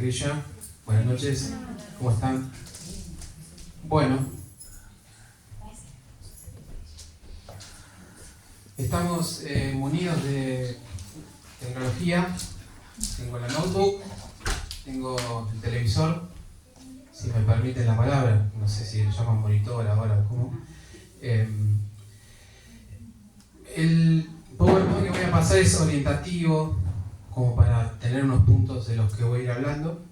Grisha. Buenas noches. ¿Cómo están? Bueno, estamos munidos de tecnología. Tengo la notebook, tengo el televisor, si me permiten la palabra, no sé si le llaman monitor ahora o cómo. El PowerPoint que voy a pasar es orientativo, como para tener unos puntos de los que voy a ir hablando.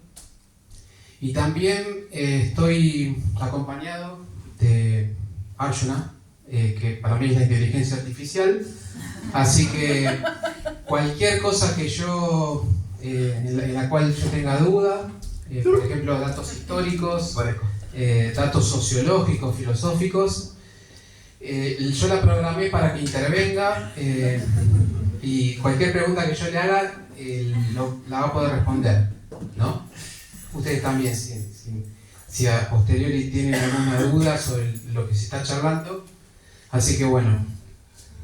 Y también estoy acompañado de Arjuna, que para mí es la inteligencia artificial. Así que cualquier cosa que yo, en la cual yo tenga duda, por ejemplo, datos históricos, datos sociológicos, filosóficos, yo la programé para que intervenga y cualquier pregunta que yo le haga la va a poder responder, ¿no? Ustedes también, si a posteriori tienen alguna duda sobre lo que se está charlando. Así que bueno,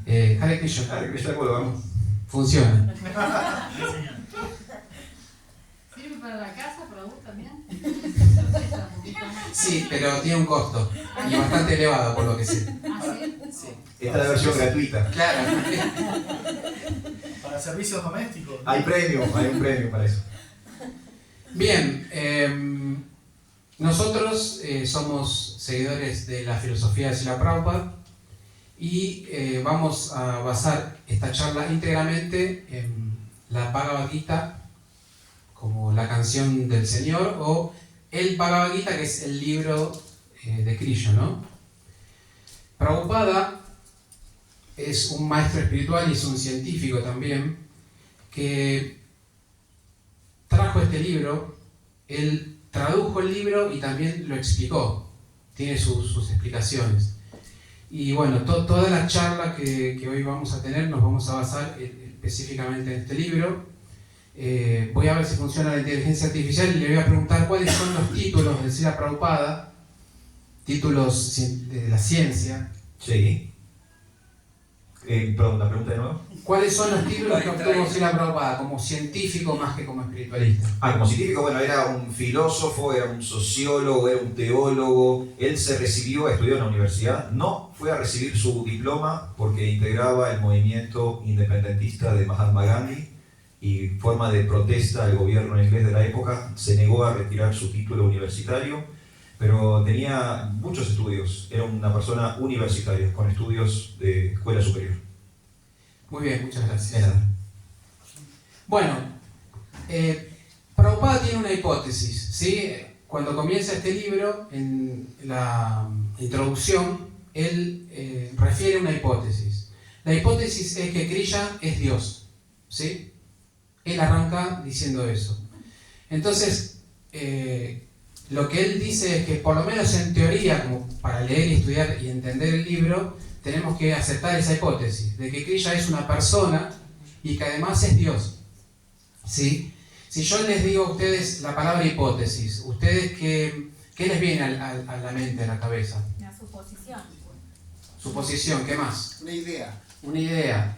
Hare Krishna. Hare Krishna, ¿cómo lo vamos? Funciona. ¿Sirve para la casa, para vos también? Sí, pero tiene un costo y bastante elevado por lo que sé. ¿Ah, sí? Sí. Esta es la versión gratuita. Claro. Para servicios domésticos. Hay un premio para eso. Bien, nosotros somos seguidores de la filosofía de Srila Prabhupada y vamos a basar esta charla íntegramente en la Bhagavad Gita como la canción del Señor, o el Bhagavad Gita, que es el libro de Krishna, ¿no? Prabhupada es un maestro espiritual y es un científico también, que trajo este libro. Él tradujo el libro y también lo explicó, tiene sus explicaciones. Y bueno, toda la charla que hoy vamos a tener nos vamos a basar específicamente en este libro. Voy a ver si funciona la inteligencia artificial y le voy a preguntar cuáles son los títulos de Srila Prabhupada, títulos de la ciencia. Sí. Perdón, la pregunta de nuevo. ¿Cuáles son los títulos que obtuvo Srila Prabhupada como científico más que como espiritualista? Como científico, bueno, era un filósofo, era un sociólogo, era un teólogo. Él se recibió, estudió en la universidad, no fue a recibir su diploma porque integraba el movimiento independentista de Mahatma Gandhi y forma de protesta al gobierno inglés de la época, se negó a retirar su título universitario, pero tenía muchos estudios, era una persona universitaria, con estudios de escuela superior. Muy bien, muchas gracias. Bueno, Prabhupada tiene una hipótesis, ¿sí? Cuando comienza este libro, en la introducción, él refiere una hipótesis. La hipótesis es que Krishna es Dios, ¿sí? Él arranca diciendo eso. Entonces, lo que él dice es que, por lo menos en teoría, como para leer y estudiar y entender el libro, tenemos que aceptar esa hipótesis, de que Krishna es una persona y que además es Dios, ¿sí? Si yo les digo a ustedes la palabra hipótesis, ¿ustedes qué les viene a la mente, a la cabeza? Una suposición. Suposición, ¿qué más? Una idea. Una idea.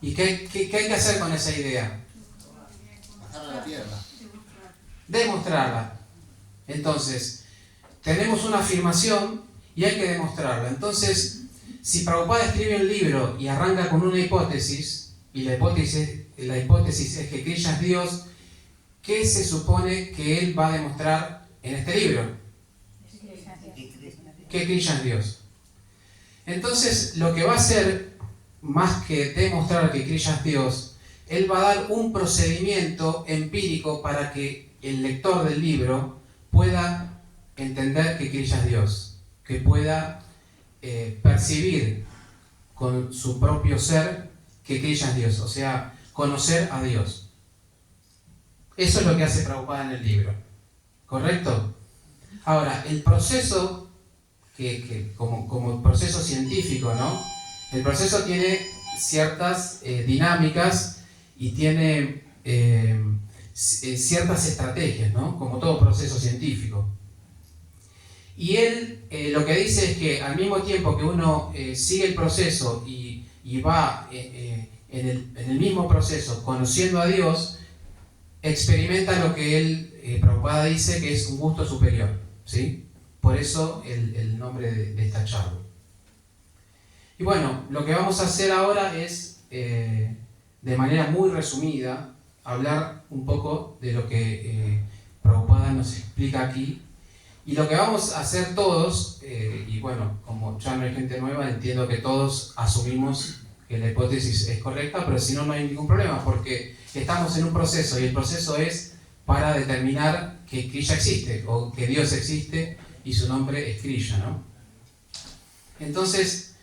¿Y qué hay que hacer con esa idea? Bajarla a la tierra. Demostrarla. Entonces, tenemos una afirmación y hay que demostrarla. Entonces, si Prabhupada escribe un libro y arranca con una hipótesis, y la hipótesis es que Krishna es Dios, ¿qué se supone que él va a demostrar en este libro? Que Krishna es Dios. Entonces, lo que va a hacer, más que demostrar que Krishna es Dios, él va a dar un procedimiento empírico para que el lector del libro pueda entender que Krishna es Dios, que pueda percibir con su propio ser que Krishna es Dios, o sea, conocer a Dios. Eso es lo que hace Prabhupada en el libro, ¿correcto? Ahora, el proceso, como proceso científico, ¿no? El proceso tiene ciertas dinámicas y tiene ciertas estrategias, ¿no? Como todo proceso científico. Y él lo que dice es que al mismo tiempo que uno sigue el proceso y va en el mismo proceso conociendo a Dios, experimenta lo que él, Prabhupada dice que es un gusto superior, ¿sí? Por eso el nombre de esta charla. Y bueno, lo que vamos a hacer ahora es, de manera muy resumida, hablar un poco de lo que Prabhupada nos explica aquí. Y lo que vamos a hacer todos, y bueno, como ya no hay gente nueva, entiendo que todos asumimos que la hipótesis es correcta, pero si no, no hay ningún problema, porque estamos en un proceso, y el proceso es para determinar que Krishna existe, o que Dios existe, y su nombre es Krishna, ¿no? Entonces,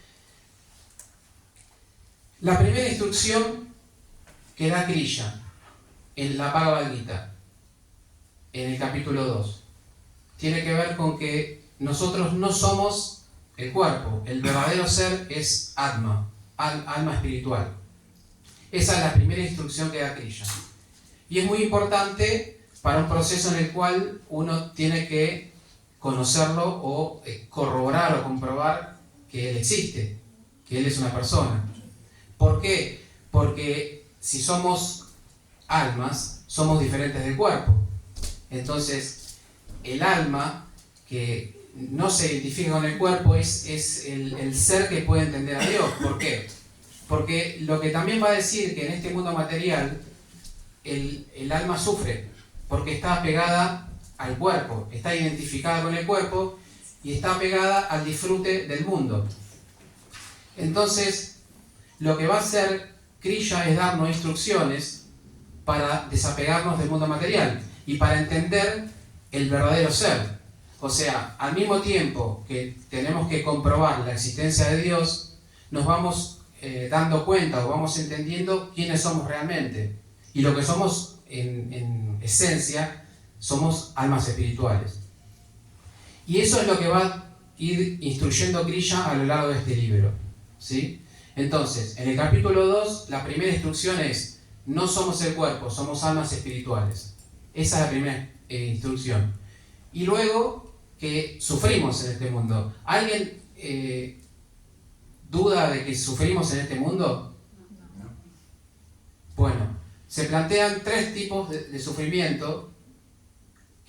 la primera instrucción que da Krishna en la Bhagavad Gita, en el capítulo 2, tiene que ver con que nosotros no somos el cuerpo, el verdadero ser es Atma, alma espiritual. Esa es la primera instrucción que da Krishna. Y es muy importante para un proceso en el cual uno tiene que conocerlo o corroborar o comprobar que Él existe, que Él es una persona. ¿Por qué? Porque si somos almas, somos diferentes del cuerpo. Entonces, el alma que no se identifica con el cuerpo es el ser que puede entender a Dios. ¿Por qué? Porque lo que también va a decir que en este mundo material el alma sufre, porque está apegada al cuerpo, está identificada con el cuerpo y está apegada al disfrute del mundo. Entonces, lo que va a hacer Krishna es darnos instrucciones para desapegarnos del mundo material y para entender el verdadero ser. O sea, al mismo tiempo que tenemos que comprobar la existencia de Dios, nos vamos dando cuenta o vamos entendiendo quiénes somos realmente. Y lo que somos en esencia, somos almas espirituales. Y eso es lo que va a ir instruyendo Krishna a lo largo de este libro, ¿sí? Entonces, en el capítulo 2, la primera instrucción es: no somos el cuerpo, somos almas espirituales. Esa es la primera instrucción. Y luego, que sufrimos en este mundo. ¿Alguien duda de que sufrimos en este mundo? Bueno, se plantean 3 tipos de sufrimiento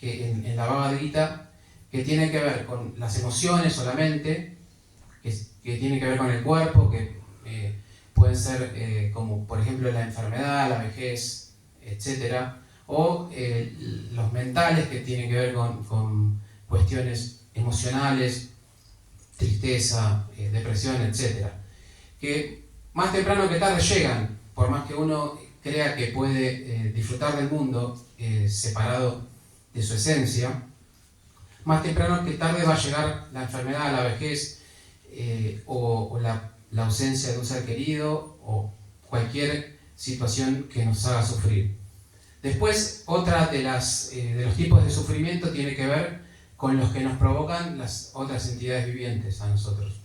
que en la Bhagavad Gita, que tienen que ver con las emociones solamente, que tienen que ver con el cuerpo, que pueden ser como por ejemplo la enfermedad, la vejez, etc. O los mentales, que tienen que ver con cuestiones emocionales, tristeza, depresión, etc. Que más temprano que tarde llegan, por más que uno crea que puede disfrutar del mundo separado de su esencia, más temprano que tarde va a llegar la enfermedad, la vejez, o la ausencia de un ser querido, o cualquier situación que nos haga sufrir. Después, otra de los tipos de sufrimiento tiene que ver con los que nos provocan las otras entidades vivientes a nosotros.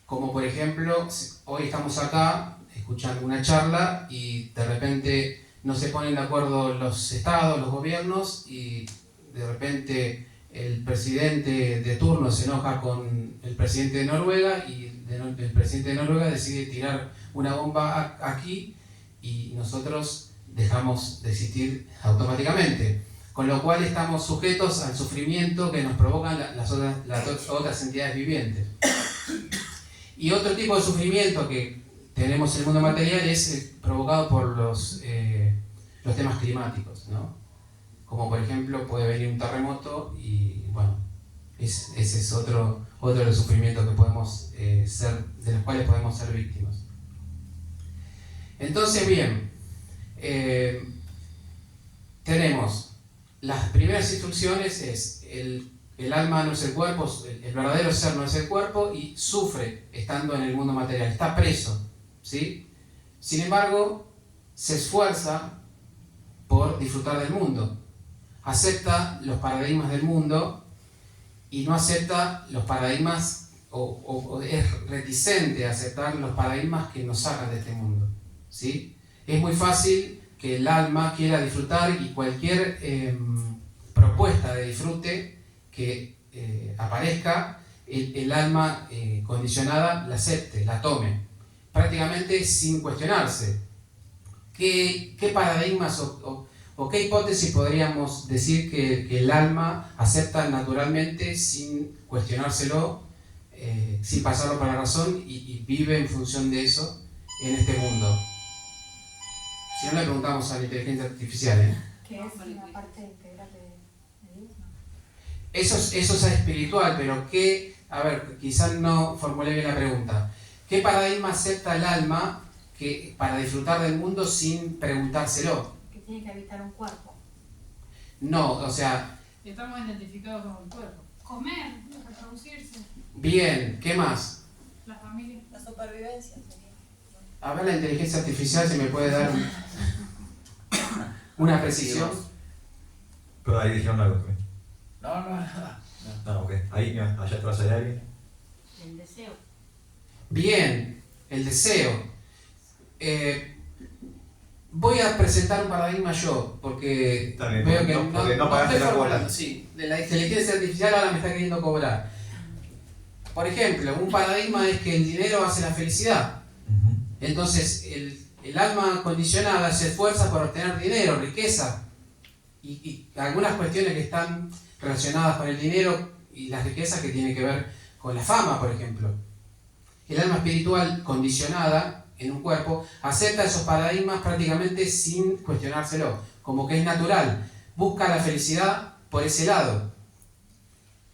Como por ejemplo, hoy estamos acá escuchando una charla y de repente no se ponen de acuerdo los estados, los gobiernos, y de repente el presidente de turno se enoja con el presidente de Noruega y el presidente de Noruega decide tirar una bomba aquí y nosotros dejamos de existir automáticamente. Con lo cual estamos sujetos al sufrimiento que nos provocan las otras entidades vivientes. Y otro tipo de sufrimiento que tenemos en el mundo material es provocado por los temas climáticos, ¿no? Como por ejemplo puede venir un terremoto y bueno, ese es otro de los sufrimientos que podemos de los cuales podemos ser víctimas. Entonces bien, tenemos las primeras instrucciones: es el alma no es el cuerpo, el verdadero ser no es el cuerpo y sufre estando en el mundo material, está preso, ¿sí? Sin embargo, se esfuerza por disfrutar del mundo, acepta los paradigmas del mundo y no acepta los paradigmas, o es reticente a aceptar los paradigmas que nos sacan de este mundo, ¿sí? Es muy fácil que el alma quiera disfrutar y cualquier propuesta de disfrute que aparezca, el alma condicionada la acepte, la tome, prácticamente sin cuestionarse. ¿Qué paradigmas o qué hipótesis podríamos decir que el alma acepta naturalmente sin cuestionárselo, sin pasarlo por la razón y vive en función de eso en este mundo? Si no, le preguntamos a la inteligencia artificial, Que es una parte integral de Dios, ¿no? Eso es espiritual, pero a ver, quizás no formulé bien la pregunta. ¿Qué paradigma acepta el alma para disfrutar del mundo sin preguntárselo? Que tiene que habitar un cuerpo. No, o sea, Estamos identificados con el cuerpo. Comer, reproducirse, bien, ¿qué más? la familia. La supervivencia sería. A ver la inteligencia artificial si me puede dar una precisión. Pero ahí dijeron algo también. No, nada. No, ok. Ahí, mira, allá atrás hay alguien. El deseo. Bien, el deseo. Voy a presentar un paradigma yo, porque Está bien, veo que porque no pagaste estoy la formulando. cuota. Sí, de la inteligencia artificial ahora me está queriendo cobrar. Por ejemplo, un paradigma es que el dinero hace la felicidad. Entonces, el alma condicionada se esfuerza por obtener dinero, riqueza, y algunas cuestiones que están relacionadas con el dinero y las riquezas que tienen que ver con la fama, por ejemplo. El alma espiritual condicionada en un cuerpo acepta esos paradigmas prácticamente sin cuestionárselo, como que es natural, busca la felicidad por ese lado.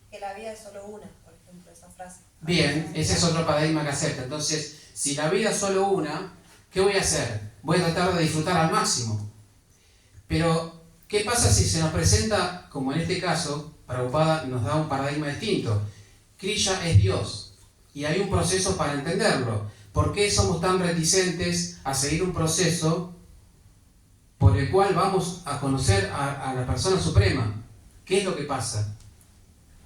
Que la vida es solo una, por ejemplo, esa frase. Bien, ese es otro paradigma que acepta. Entonces, si la vida es solo una, ¿qué voy a hacer? Voy a tratar de disfrutar al máximo. Pero, ¿qué pasa si se nos presenta, como en este caso, Prabhupada nos da un paradigma distinto? Krishna es Dios y hay un proceso para entenderlo. ¿Por qué somos tan reticentes a seguir un proceso por el cual vamos a conocer a la persona suprema? ¿Qué es lo que pasa?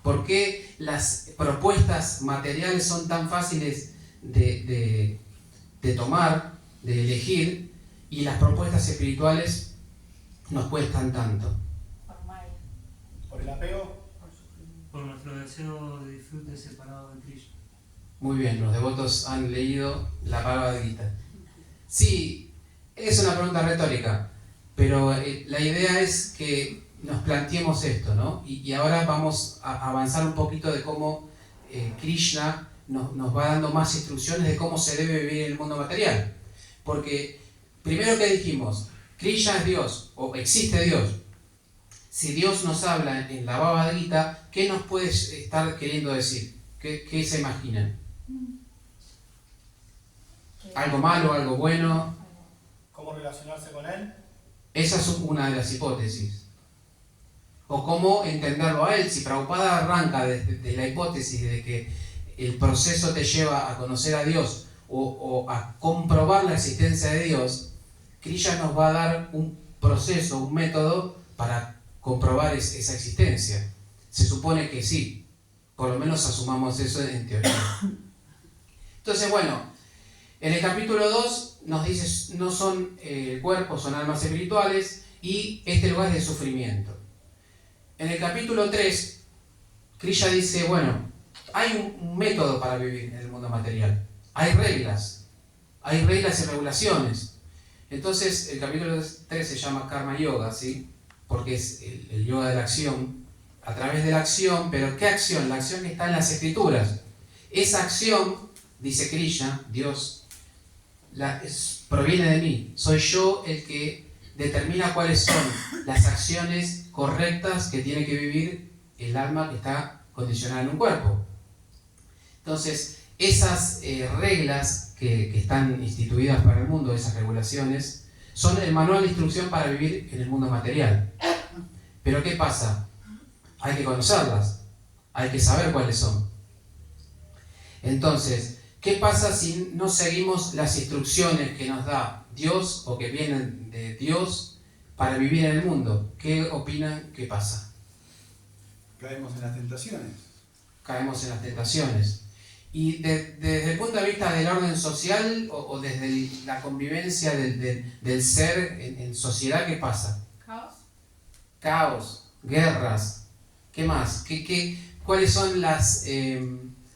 ¿Por qué las propuestas materiales son tan fáciles de tomar, de elegir, y las propuestas espirituales nos cuestan tanto? Por Maya. Por el apego. Por sufrimiento. Por nuestro deseo de disfrute separado de Krishna. Muy bien, los devotos han leído la Bhagavad Gita. Sí, es una pregunta retórica, pero la idea es que nos planteemos esto, ¿no? Y ahora vamos a avanzar un poquito de cómo Krishna nos va dando más instrucciones de cómo se debe vivir en el mundo material. Porque, primero que dijimos, Krishna es Dios, o existe Dios. Si Dios nos habla en la Bhagavad Gita, ¿qué nos puede estar queriendo decir? ¿Qué se imaginan? ¿Algo malo, algo bueno? ¿Cómo relacionarse con él? Esa es una de las hipótesis. O cómo entenderlo a él. Si Prabhupada arranca de la hipótesis de que el proceso te lleva a conocer a Dios o a comprobar la existencia de Dios, Krishna nos va a dar un proceso, un método para comprobar esa existencia. Se supone que sí, por lo menos asumamos eso en teoría. Entonces, bueno, en el capítulo 2 nos dice, no son cuerpos, son almas espirituales, y este lugar es de sufrimiento. En el capítulo 3, Krishna dice, bueno, hay un método para vivir en el mundo material. Hay reglas y regulaciones. Entonces, el capítulo 3 se llama Karma Yoga, ¿sí? Porque es el yoga de la acción, a través de la acción, pero ¿qué acción? La acción que está en las escrituras. Esa acción, dice Krishna, Dios, proviene de mí. Soy yo el que determina cuáles son las acciones correctas que tiene que vivir el alma que está condicionada en un cuerpo. Entonces, esas reglas que están instituidas para el mundo, esas regulaciones, son el manual de instrucción para vivir en el mundo material. Pero ¿qué pasa? Hay que conocerlas, hay que saber cuáles son. Entonces, ¿qué pasa si no seguimos las instrucciones que nos da Dios o que vienen de Dios para vivir en el mundo? ¿Qué opinan que pasa? Caemos en las tentaciones. Caemos en las tentaciones. Y desde el punto de vista del orden social o desde la convivencia del ser en sociedad, ¿qué pasa? Caos. Caos, guerras, ¿qué más? ¿Cuáles son las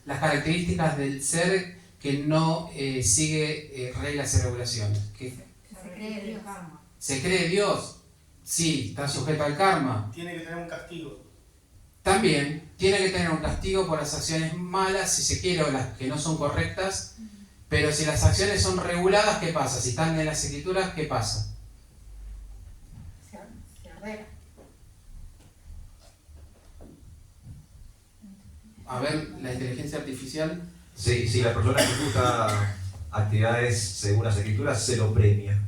características del ser que no sigue reglas y regulaciones? Se cree Dios. ¿Se cree Dios? Sí, está sujeto al karma. Tiene que tener un castigo. También tiene que tener un castigo por las acciones malas, si se quiere, o las que no son correctas. Pero si las acciones son reguladas, ¿qué pasa? Si están en las escrituras, ¿qué pasa? Se arregla. A ver, la inteligencia artificial. Si la persona ejecuta actividades según las escrituras, se lo premia.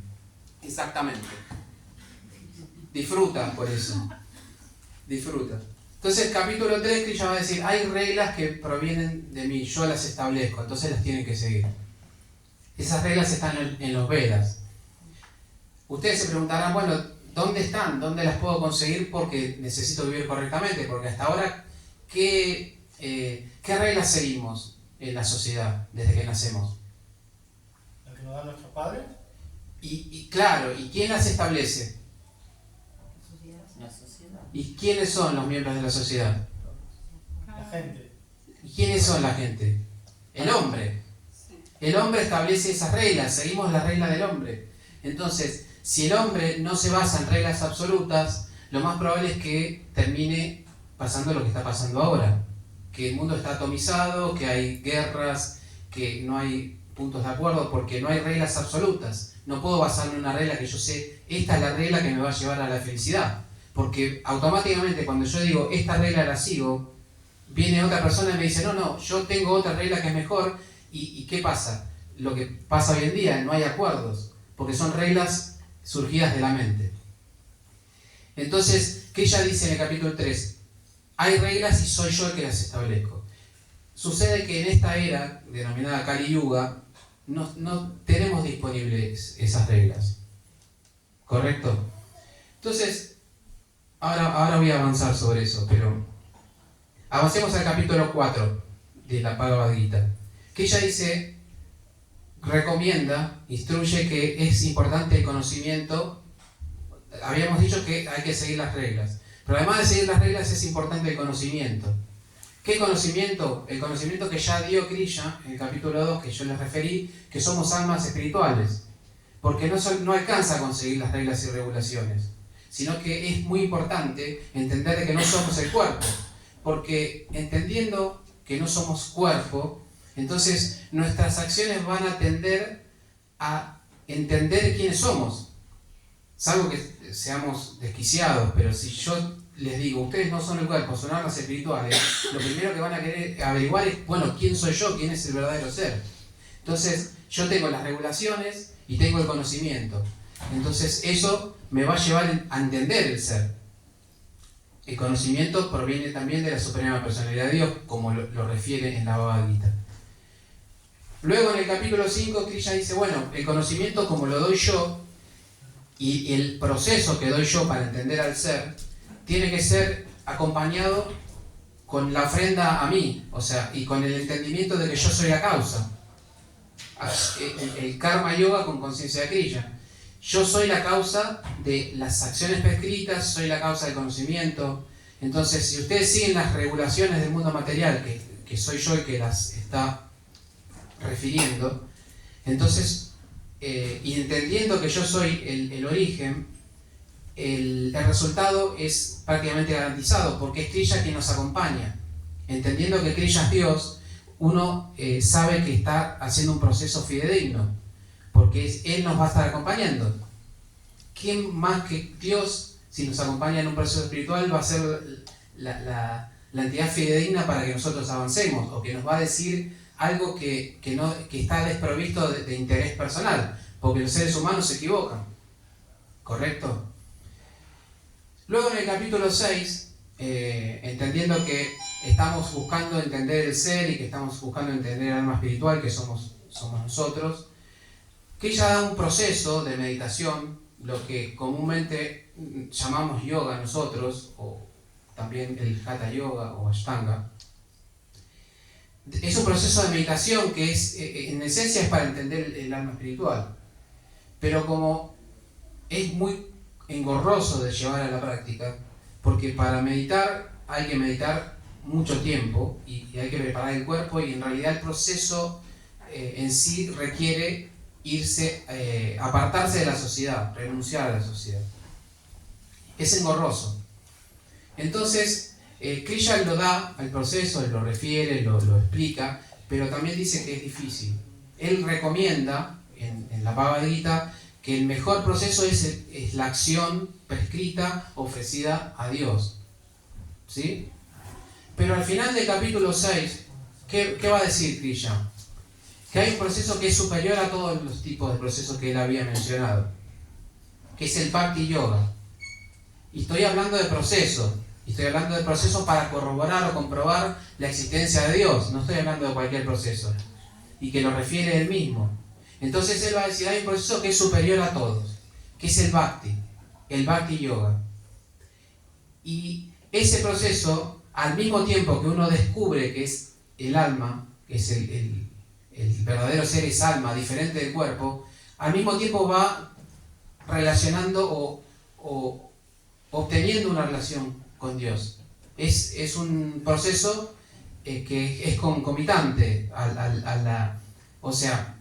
Exactamente. Disfruta por eso. Disfruta. Entonces, capítulo 3, Krishna va a decir, hay reglas que provienen de mí, yo las establezco, entonces las tienen que seguir. Esas reglas están en los Vedas. Ustedes se preguntarán, bueno, ¿dónde están? ¿Dónde las puedo conseguir? Porque necesito vivir correctamente, porque hasta ahora, ¿qué reglas seguimos en la sociedad desde que nacemos? Lo que nos dan nuestros padres. Y claro, ¿y quién las establece? La sociedad. ¿Y quiénes son los miembros de la sociedad? La gente. ¿Y quiénes son la gente? El hombre. El hombre establece esas reglas, seguimos las reglas del hombre. Entonces, si el hombre no se basa en reglas absolutas, lo más probable es que termine pasando lo que está pasando ahora. Que el mundo está atomizado, que hay guerras, que no hay puntos de acuerdo, porque no hay reglas absolutas. No puedo basarme en una regla que yo sé, esta es la regla que me va a llevar a la felicidad. Porque automáticamente cuando yo digo, esta regla la sigo, viene otra persona y me dice, no, yo tengo otra regla que es mejor. ¿Y qué pasa? Lo que pasa hoy en día, no hay acuerdos, porque son reglas surgidas de la mente. Entonces, ¿qué ella dice en el capítulo 3? Hay reglas y soy yo el que las establezco. Sucede que en esta era, denominada Kali Yuga, no tenemos disponibles esas reglas. ¿Correcto? Entonces, ahora voy a avanzar sobre eso, pero avancemos al capítulo 4 de la Bhagavad Gita. Que ella dice, recomienda, instruye que es importante el conocimiento. Habíamos dicho que hay que seguir las reglas, pero además de seguir las reglas es importante el conocimiento. ¿Qué conocimiento? El conocimiento que ya dio Krishna en el capítulo 2, que yo les referí, que somos almas espirituales, porque no alcanza a conseguir las reglas y regulaciones, sino que es muy importante entender que no somos el cuerpo, porque entendiendo que no somos cuerpo, entonces nuestras acciones van a tender a entender quiénes somos. Salvo que seamos desquiciados, pero si yo les digo, ustedes no son el cuerpo, son almas espirituales, lo primero que van a querer averiguar es, bueno, ¿quién soy yo? ¿Quién es el verdadero ser? Entonces, yo tengo las regulaciones y tengo el conocimiento. Entonces, eso me va a llevar a entender el ser. El conocimiento proviene también de la Suprema Personalidad de Dios, como lo refiere en la Bhagavad Gita. Luego en el capítulo 5, Krishna dice, bueno, el conocimiento como lo doy yo y el proceso que doy yo para entender al ser, tiene que ser acompañado con la ofrenda a mí, o sea, y con el entendimiento de que yo soy la causa. El karma yoga con conciencia de Krishna. Yo soy la causa de las acciones prescritas, soy la causa del conocimiento. Entonces, si ustedes siguen las regulaciones del mundo material, que soy yo el que las está refiriendo, entonces, y entendiendo que yo soy el origen, el resultado es prácticamente garantizado, porque es Krishna quien nos acompaña. Entendiendo que Krishna es Dios, uno sabe que está haciendo un proceso fidedigno, porque Él nos va a estar acompañando. ¿Quién más que Dios, si nos acompaña en un proceso espiritual, va a ser la entidad fidedigna para que nosotros avancemos, o que nos va a decir algo que está desprovisto de interés personal, porque los seres humanos se equivocan? ¿Correcto? Luego en el capítulo 6, entendiendo que estamos buscando entender el ser y que estamos buscando entender el alma espiritual, que somos nosotros, que ella da un proceso de meditación, lo que comúnmente llamamos yoga nosotros, o también el Hatha Yoga o Ashtanga. Es un proceso de meditación que en esencia es para entender el alma espiritual, pero como es muy engorroso de llevar a la práctica, porque para meditar hay que meditar mucho tiempo y hay que preparar el cuerpo, y en realidad el proceso en sí requiere apartarse de la sociedad, renunciar a la sociedad. Es engorroso. Entonces, Krishna lo da al proceso, lo refiere, lo explica, pero también dice que es difícil. Él recomienda en la Bhagavad Gita que el mejor proceso es la acción prescrita, ofrecida a Dios. ¿Sí? Pero al final del capítulo 6, ¿qué va a decir Krishna? Que hay un proceso que es superior a todos los tipos de procesos que él había mencionado, que es el Bhakti Yoga. Y estoy hablando de procesos, para corroborar o comprobar la existencia de Dios, no estoy hablando de cualquier proceso, y que lo refiere él mismo. Entonces él va a decir, hay un proceso que es superior a todos, que es el Bhakti Yoga. Y ese proceso, al mismo tiempo que uno descubre que es el alma, que es el verdadero ser es alma, diferente del cuerpo, al mismo tiempo va relacionando o obteniendo una relación con Dios. Es un proceso que es concomitante o sea,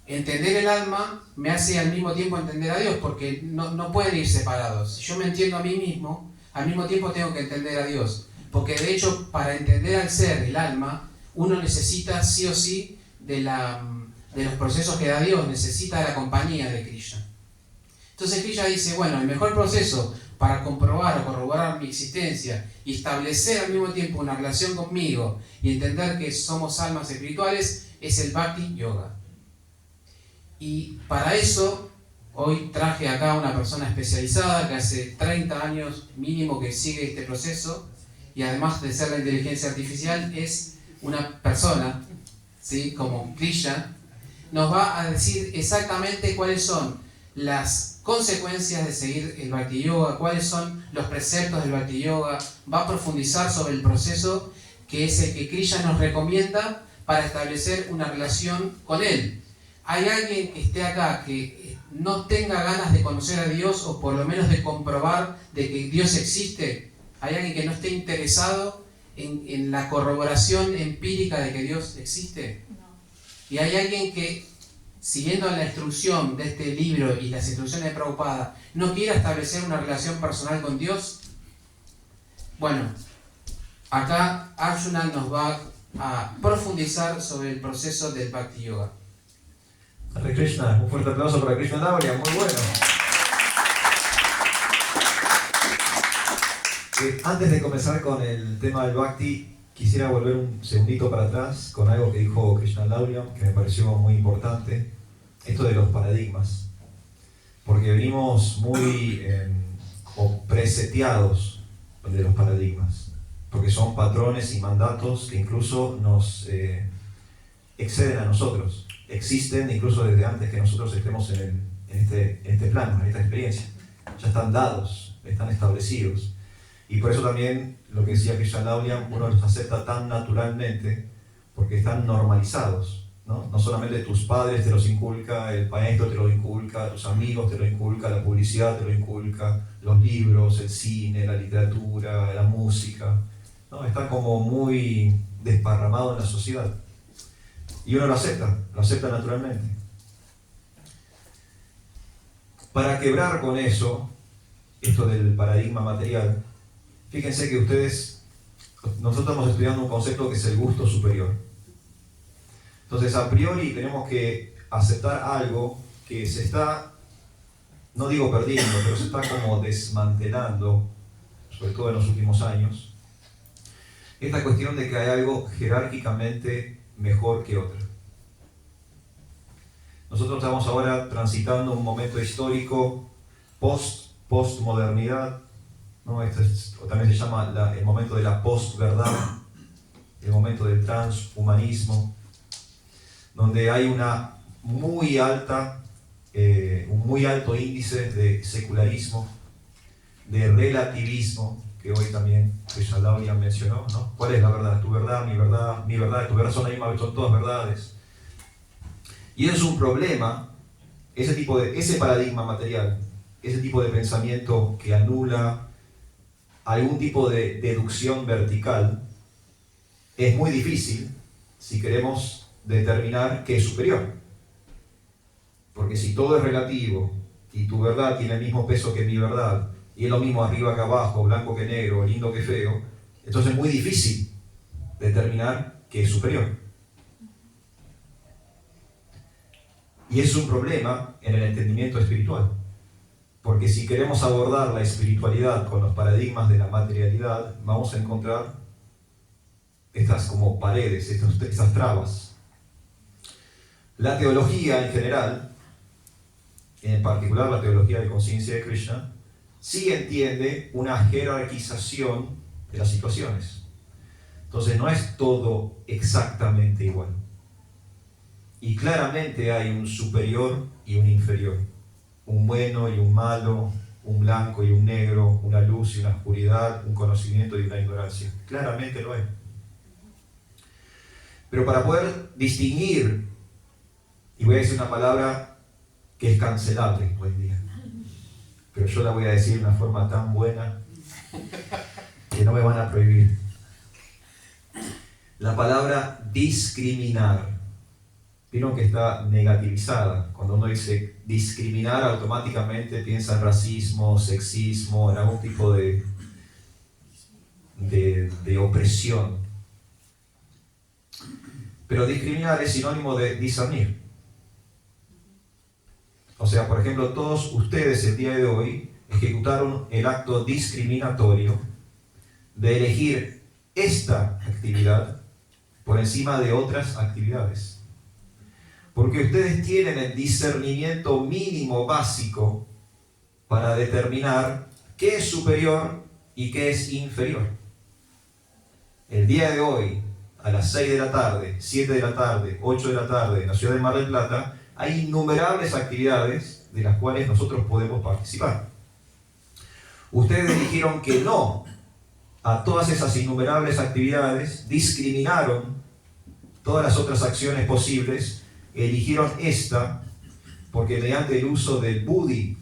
entender el alma me hace al mismo tiempo entender a Dios, porque no pueden ir separados. Si yo me entiendo a mí mismo, al mismo tiempo tengo que entender a Dios, porque de hecho para entender al ser, el alma, uno necesita sí o sí de los procesos que da Dios, necesita la compañía de Krishna. Entonces Krishna dice, bueno, el mejor proceso para comprobar o corroborar mi existencia y establecer al mismo tiempo una relación conmigo y entender que somos almas espirituales es el Bhakti Yoga. Y para eso hoy traje acá a una persona especializada que hace 30 años mínimo que sigue este proceso, y además de ser la inteligencia artificial es una persona, ¿sí? Como Krishna, nos va a decir exactamente cuáles son las consecuencias de seguir el Bhakti Yoga, cuáles son los preceptos del Bhakti Yoga, va a profundizar sobre el proceso que es el que Krishna nos recomienda para establecer una relación con él. ¿Hay alguien que esté acá que no tenga ganas de conocer a Dios, o por lo menos de comprobar de que Dios existe? ¿Hay alguien que no esté interesado en la corroboración empírica de que Dios existe? No. ¿Y hay alguien que, siguiendo la instrucción de este libro y las instrucciones de Prabhupada, no quiera establecer una relación personal con Dios? Bueno, acá Arjuna nos va a profundizar sobre el proceso del Bhakti Yoga. Hare Krishna, un fuerte aplauso para Krishna Dauria, muy bueno. Antes de comenzar con el tema del Bhakti, quisiera volver un segundito para atrás con algo que dijo Krishna Dauria, que me pareció muy importante, esto de los paradigmas. Porque venimos muy preseteados de los paradigmas, porque son patrones y mandatos que incluso nos exceden a nosotros. Existen incluso desde antes que nosotros estemos en este plano, en esta experiencia. Ya están dados, están establecidos. Y por eso también, lo que decía Krishna Dauria, uno los acepta tan naturalmente, porque están normalizados, ¿no? No solamente tus padres te los inculca, el maestro te lo inculca, tus amigos te lo inculca, la publicidad te lo inculca, los libros, el cine, la literatura, la música, ¿no? Están como muy desparramados en la sociedad. Y uno lo acepta naturalmente. Para quebrar con eso, esto del paradigma material, fíjense que nosotros estamos estudiando un concepto que es el gusto superior. Entonces, a priori tenemos que aceptar algo que se está, no digo perdiendo, pero se está como desmantelando, sobre todo en los últimos años, esta cuestión de que hay algo jerárquicamente mejor que otra. Nosotros estamos ahora transitando un momento histórico postmodernidad, ¿no? Esto también se llama el momento de la postverdad, el momento del transhumanismo, donde hay un muy alto índice de secularismo, de relativismo, que hoy también Krishna Dauria mencionó, ¿no? ¿Cuál es la verdad? Tu verdad, mi verdad, tu verdad son la misma, son todas verdades. Y eso es un problema, ese paradigma material, ese tipo de pensamiento que anula algún tipo de deducción vertical, es muy difícil si queremos determinar qué es superior. Porque si todo es relativo y tu verdad tiene el mismo peso que mi verdad, y es lo mismo arriba que abajo, blanco que negro, lindo que feo, entonces es muy difícil determinar qué es superior. Y es un problema en el entendimiento espiritual. Porque si queremos abordar la espiritualidad con los paradigmas de la materialidad, vamos a encontrar estas como paredes, estas trabas. La teología en general, en particular la teología de conciencia de Krishna, sí entiende una jerarquización de las situaciones. Entonces no es todo exactamente igual. Y claramente hay un superior y un inferior. Un bueno y un malo, un blanco y un negro, una luz y una oscuridad, un conocimiento y una ignorancia. Claramente lo hay. Pero para poder distinguir, y voy a decir una palabra que es cancelable hoy en día, pero yo la voy a decir de una forma tan buena que no me van a prohibir. La palabra discriminar. Vieron que está negativizada. Cuando uno dice discriminar, automáticamente piensa en racismo, sexismo, en algún tipo de opresión. Pero discriminar es sinónimo de discernir. O sea, por ejemplo, todos ustedes el día de hoy ejecutaron el acto discriminatorio de elegir esta actividad por encima de otras actividades. Porque ustedes tienen el discernimiento mínimo básico para determinar qué es superior y qué es inferior. El día de hoy, a las 6 de la tarde, 7 de la tarde, 8 de la tarde, en la ciudad de Mar del Plata, hay innumerables actividades de las cuales nosotros podemos participar. Ustedes dijeron que no a todas esas innumerables actividades, discriminaron todas las otras acciones posibles, eligieron esta porque mediante el uso del buddhi,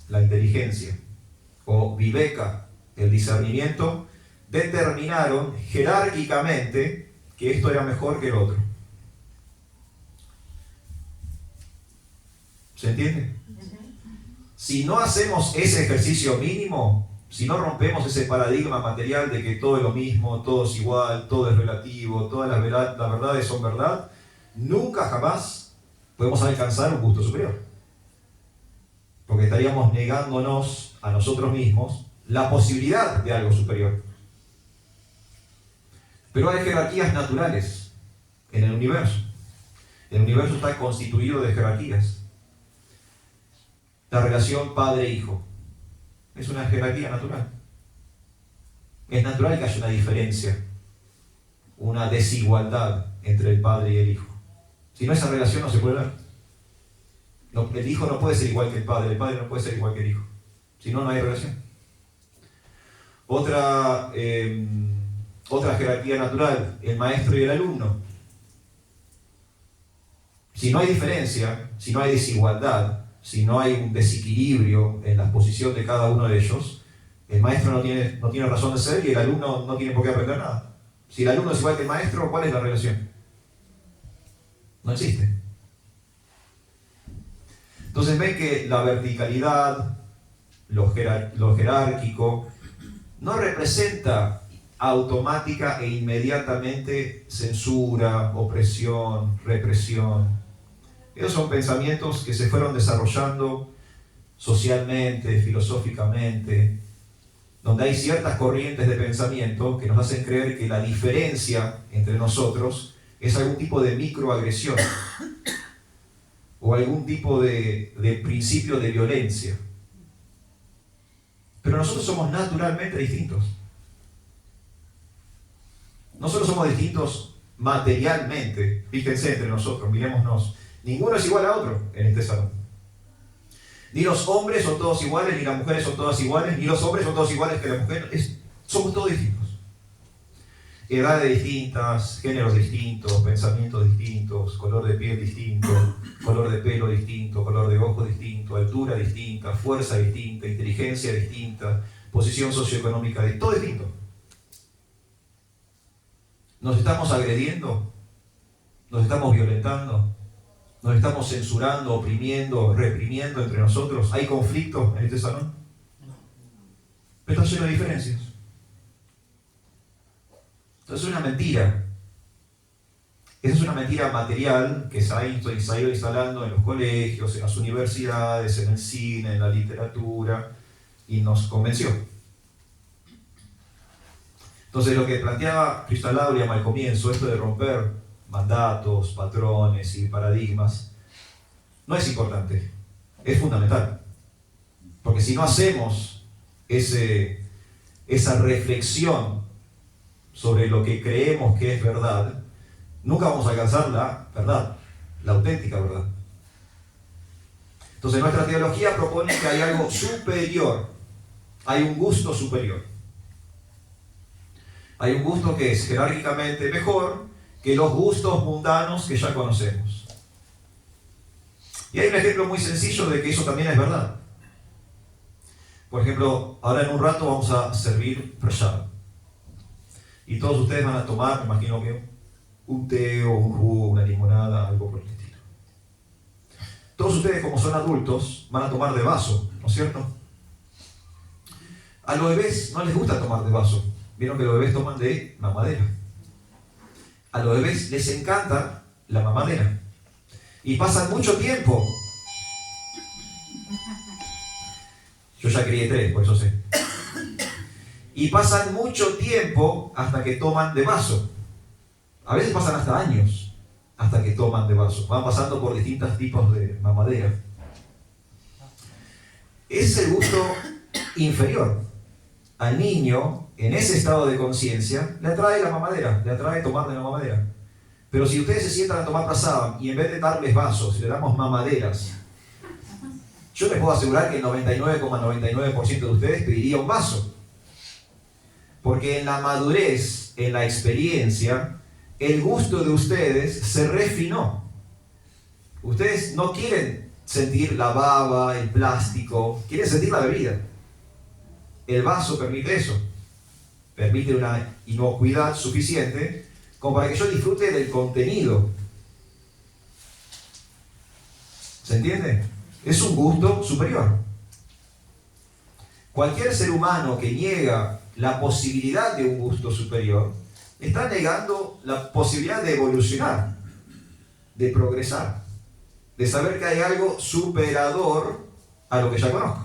la inteligencia, o viveka, el discernimiento, determinaron jerárquicamente que esto era mejor que el otro. ¿Se entiende? Si no hacemos ese ejercicio mínimo, si no rompemos ese paradigma material de que todo es lo mismo, todo es igual, todo es relativo, todas las verdades son verdad, nunca jamás podemos alcanzar un gusto superior. Porque estaríamos negándonos a nosotros mismos la posibilidad de algo superior. Pero hay jerarquías naturales en el universo. El universo está constituido de jerarquías. La relación padre-hijo es una jerarquía natural. Es natural que haya una diferencia, una desigualdad entre el padre y el hijo. Si no, esa relación no se puede dar. No, el hijo no puede ser igual que el padre no puede ser igual que el hijo. Si no, no hay relación. Otra jerarquía natural, el maestro y el alumno. Si no hay diferencia, si no hay desigualdad, si no hay un desequilibrio en la posición de cada uno de ellos, el maestro no tiene razón de ser y el alumno no tiene por qué aprender nada. Si el alumno es igual que el maestro, ¿cuál es la relación? No existe. Entonces ven que la verticalidad, lo jerárquico, no representa automática e inmediatamente censura, opresión, represión. Esos son pensamientos que se fueron desarrollando socialmente, filosóficamente, donde hay ciertas corrientes de pensamiento que nos hacen creer que la diferencia entre nosotros es algún tipo de microagresión o algún tipo de principio de violencia. Pero nosotros somos naturalmente distintos. No solo somos distintos materialmente, fíjense entre nosotros, mirémonos. Ninguno es igual a otro en este salón. Ni los hombres son todos iguales, ni las mujeres son todas iguales, ni los hombres son todos iguales que las mujeres. Somos todos distintos. Edades distintas, géneros distintos, pensamientos distintos, color de piel distinto, color de pelo distinto, color de ojo distinto, altura distinta, fuerza distinta, inteligencia distinta, posición socioeconómica distinta, todo distinto. ¿Nos estamos agrediendo? ¿Nos estamos violentando? Nos estamos censurando, oprimiendo, reprimiendo entre nosotros. ¿Hay conflictos en este salón? Pero está lleno de diferencias. Entonces es una mentira. Esa es una mentira material que se ha ido instalando en los colegios, en las universidades, en el cine, en la literatura, y nos convenció. Entonces lo que planteaba Cristal Auream al comienzo, esto de romper mandatos, patrones y paradigmas, no es importante, es fundamental. Porque si no hacemos esa reflexión sobre lo que creemos que es verdad, nunca vamos a alcanzar la verdad, la auténtica verdad. Entonces nuestra teología propone que hay algo superior, hay un gusto superior. Hay un gusto que es jerárquicamente mejor que los gustos mundanos que ya conocemos. Y hay un ejemplo muy sencillo de que eso también es verdad. Por ejemplo, ahora en un rato vamos a servir prashad. Y todos ustedes van a tomar, me imagino que un té o un jugo, una limonada, algo por el estilo. Todos ustedes, como son adultos, van a tomar de vaso, ¿no es cierto? A los bebés no les gusta tomar de vaso. Vieron que los bebés toman de mamadera. A los bebés les encanta la mamadera. Y pasan mucho tiempo. Yo ya crié 3, por eso sé. Y pasan mucho tiempo hasta que toman de vaso. A veces pasan hasta años hasta que toman de vaso. Van pasando por distintos tipos de mamadera. Es el gusto inferior. Al niño, en ese estado de conciencia, le atrae la mamadera, le atrae tomar de la mamadera. Pero si ustedes se sientan a tomar prasad y en vez de darles vasos, le damos mamaderas, yo les puedo asegurar que el 99,99% de ustedes pediría un vaso. Porque en la madurez, en la experiencia, el gusto de ustedes se refinó. Ustedes no quieren sentir la baba, el plástico, quieren sentir la bebida. El vaso permite eso. Permite una inocuidad suficiente como para que yo disfrute del contenido. ¿Se entiende? Es un gusto superior. Cualquier ser humano que niega la posibilidad de un gusto superior está negando la posibilidad de evolucionar, de progresar, de saber que hay algo superador a lo que ya conozco.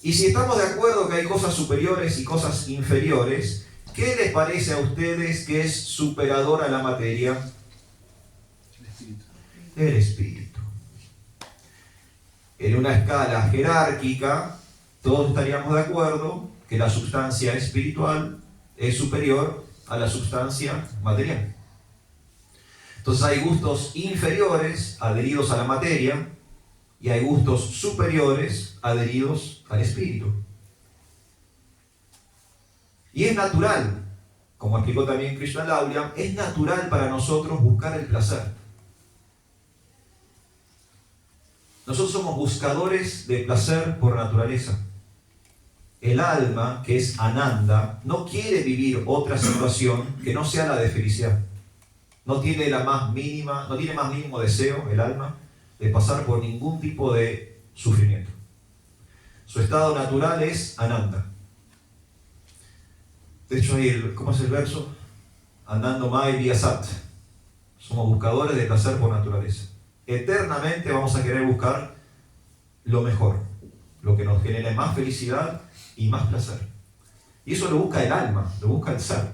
Y si estamos de acuerdo que hay cosas superiores y cosas inferiores, ¿qué les parece a ustedes que es superador a la materia? El espíritu. El espíritu. En una escala jerárquica, todos estaríamos de acuerdo que la sustancia espiritual es superior a la sustancia material. Entonces hay gustos inferiores adheridos a la materia y hay gustos superiores adheridos al espíritu. Y es natural, como explicó también Cristal Auream, es natural para nosotros buscar el placer. Nosotros somos buscadores de placer por naturaleza. El alma, que es Ananda, no quiere vivir otra situación que no sea la de felicidad. No tiene más mínimo deseo, el alma, de pasar por ningún tipo de sufrimiento. Su estado natural es Ananda. De hecho, ahí, ¿cómo es el verso? Andando Mai Via Sat. Somos buscadores de placer por naturaleza. Eternamente vamos a querer buscar lo mejor, lo que nos genere más felicidad y más placer. Y eso lo busca el alma, lo busca el ser.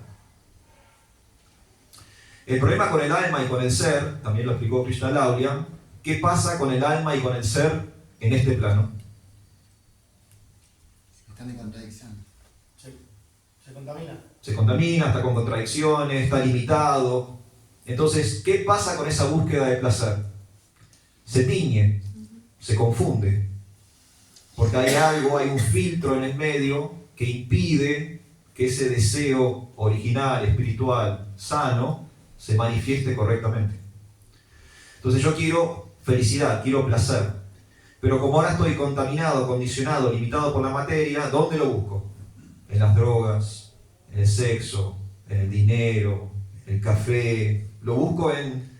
El problema con el alma y con el ser, también lo explicó Cristal Auream, ¿qué pasa con el alma y con el ser en este plano? Están en contradicción. Se contamina. Se contamina, está con contradicciones, está limitado. Entonces, ¿qué pasa con esa búsqueda de placer? Se tiñe, se confunde, porque hay un filtro en el medio que impide que ese deseo original, espiritual, sano, se manifieste correctamente. Entonces yo quiero felicidad, quiero placer, pero como ahora estoy contaminado, condicionado, limitado por la materia, ¿dónde lo busco? En las drogas, en el sexo, en el dinero, en el café, lo busco en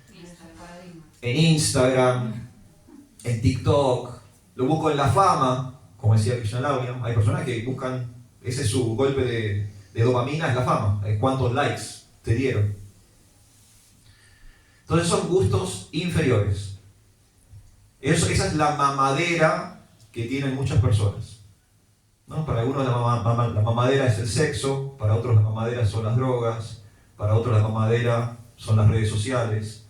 en Instagram, en TikTok, lo busco en la fama, como decía Krishna Lauria. Hay personas que buscan, ese es su golpe de dopamina, es la fama, cuántos likes te dieron. Entonces son gustos inferiores. Esa es la mamadera que tienen muchas personas, ¿no? Para algunos la mamadera es el sexo, para otros la mamadera son las drogas, para otros la mamadera son las redes sociales.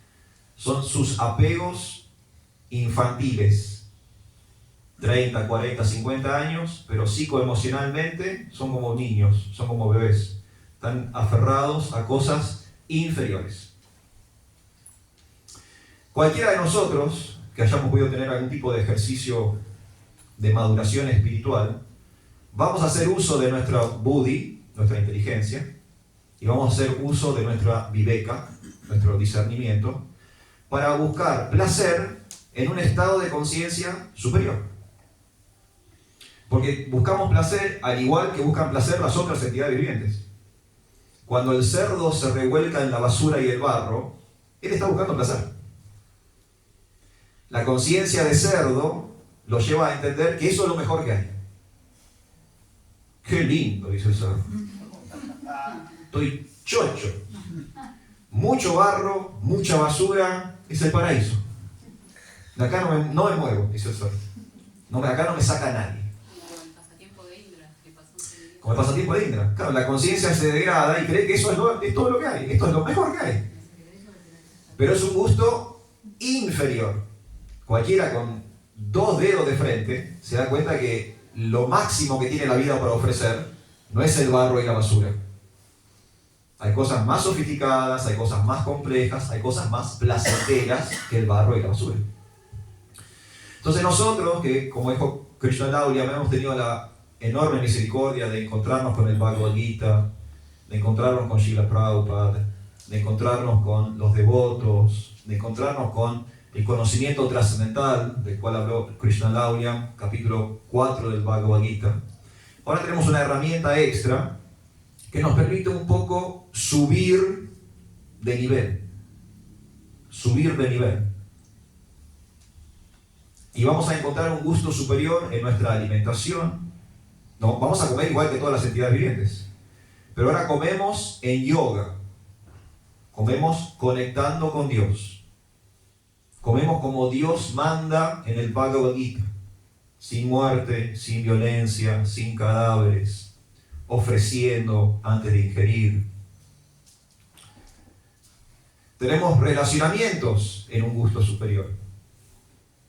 Son sus apegos infantiles, 30, 40, 50 años, pero psicoemocionalmente son como niños, son como bebés. Están aferrados a cosas inferiores. Cualquiera de nosotros que hayamos podido tener algún tipo de ejercicio de maduración espiritual, vamos a hacer uso de nuestra buddhi, nuestra inteligencia, y vamos a hacer uso de nuestra viveka, nuestro discernimiento, para buscar placer en un estado de conciencia superior. Porque buscamos placer al igual que buscan placer las otras entidades vivientes. Cuando el cerdo se revuelca en la basura y el barro, él está buscando placer. La conciencia de cerdo lo lleva a entender que eso es lo mejor que hay. Qué lindo, dice el cerdo. Estoy chocho. Mucho barro, mucha basura, es el paraíso. De acá no me muevo, dice el cerdo. Acá no me saca nadie. Como el pasatiempo de Indra, que pasó un seguidor. Como el pasatiempo de Indra. Claro, la conciencia se degrada y cree que eso es todo lo que hay. Esto es lo mejor que hay. Pero es un gusto inferior. Cualquiera con 2 dedos de frente se da cuenta que lo máximo que tiene la vida para ofrecer no es el barro y la basura. Hay cosas más sofisticadas, hay cosas más complejas, hay cosas más placenteras que el barro y la basura. Entonces nosotros, que como dijo Krishna Lauria, hemos tenido la enorme misericordia de encontrarnos con el Bhagavad Gita, de encontrarnos con Srila Prabhupada, de encontrarnos con los devotos, de encontrarnos con el conocimiento trascendental del cual habló Krishna Lauria, capítulo 4 del Bhagavad Gita. Ahora tenemos una herramienta extra que nos permite un poco subir de nivel. Subir de nivel. Y vamos a encontrar un gusto superior en nuestra alimentación. No, vamos a comer igual que todas las entidades vivientes. Pero ahora comemos en yoga. Comemos conectando con Dios. Comemos como Dios manda en el Bhagavad Gita. Sin muerte, sin violencia, sin cadáveres. Ofreciendo antes de ingerir. Tenemos relacionamientos en un gusto superior,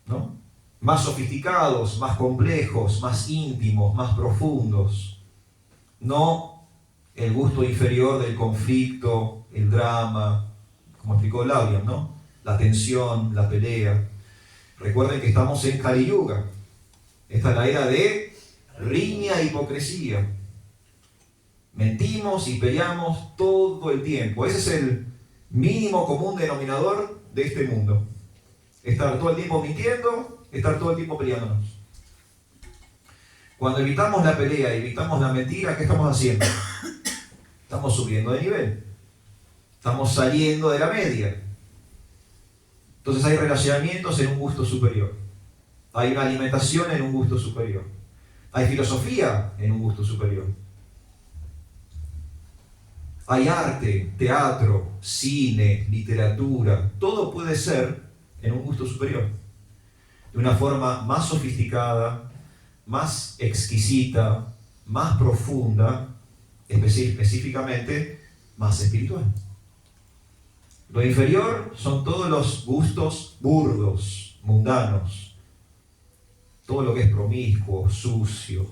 ¿no? Más sofisticados, más complejos, más íntimos, más profundos. No el gusto inferior del conflicto, el drama, como explicó Lauria, ¿no? La tensión, la pelea. Recuerden que estamos en Kali Yuga. Esta es la era de riña e hipocresía. Mentimos y peleamos todo el tiempo. Ese es el mínimo común denominador de este mundo. Estar todo el tiempo mintiendo, estar todo el tiempo peleándonos. Cuando evitamos la pelea, evitamos la mentira, ¿qué estamos haciendo? Estamos subiendo de nivel. Estamos saliendo de la media. Entonces hay relacionamientos en un gusto superior. Hay una alimentación en un gusto superior. Hay filosofía en un gusto superior. Hay arte, teatro, cine, literatura. Todo puede ser en un gusto superior. De una forma más sofisticada, más exquisita, más profunda, específicamente más espiritual. Lo inferior son todos los gustos burdos, mundanos. Todo lo que es promiscuo, sucio.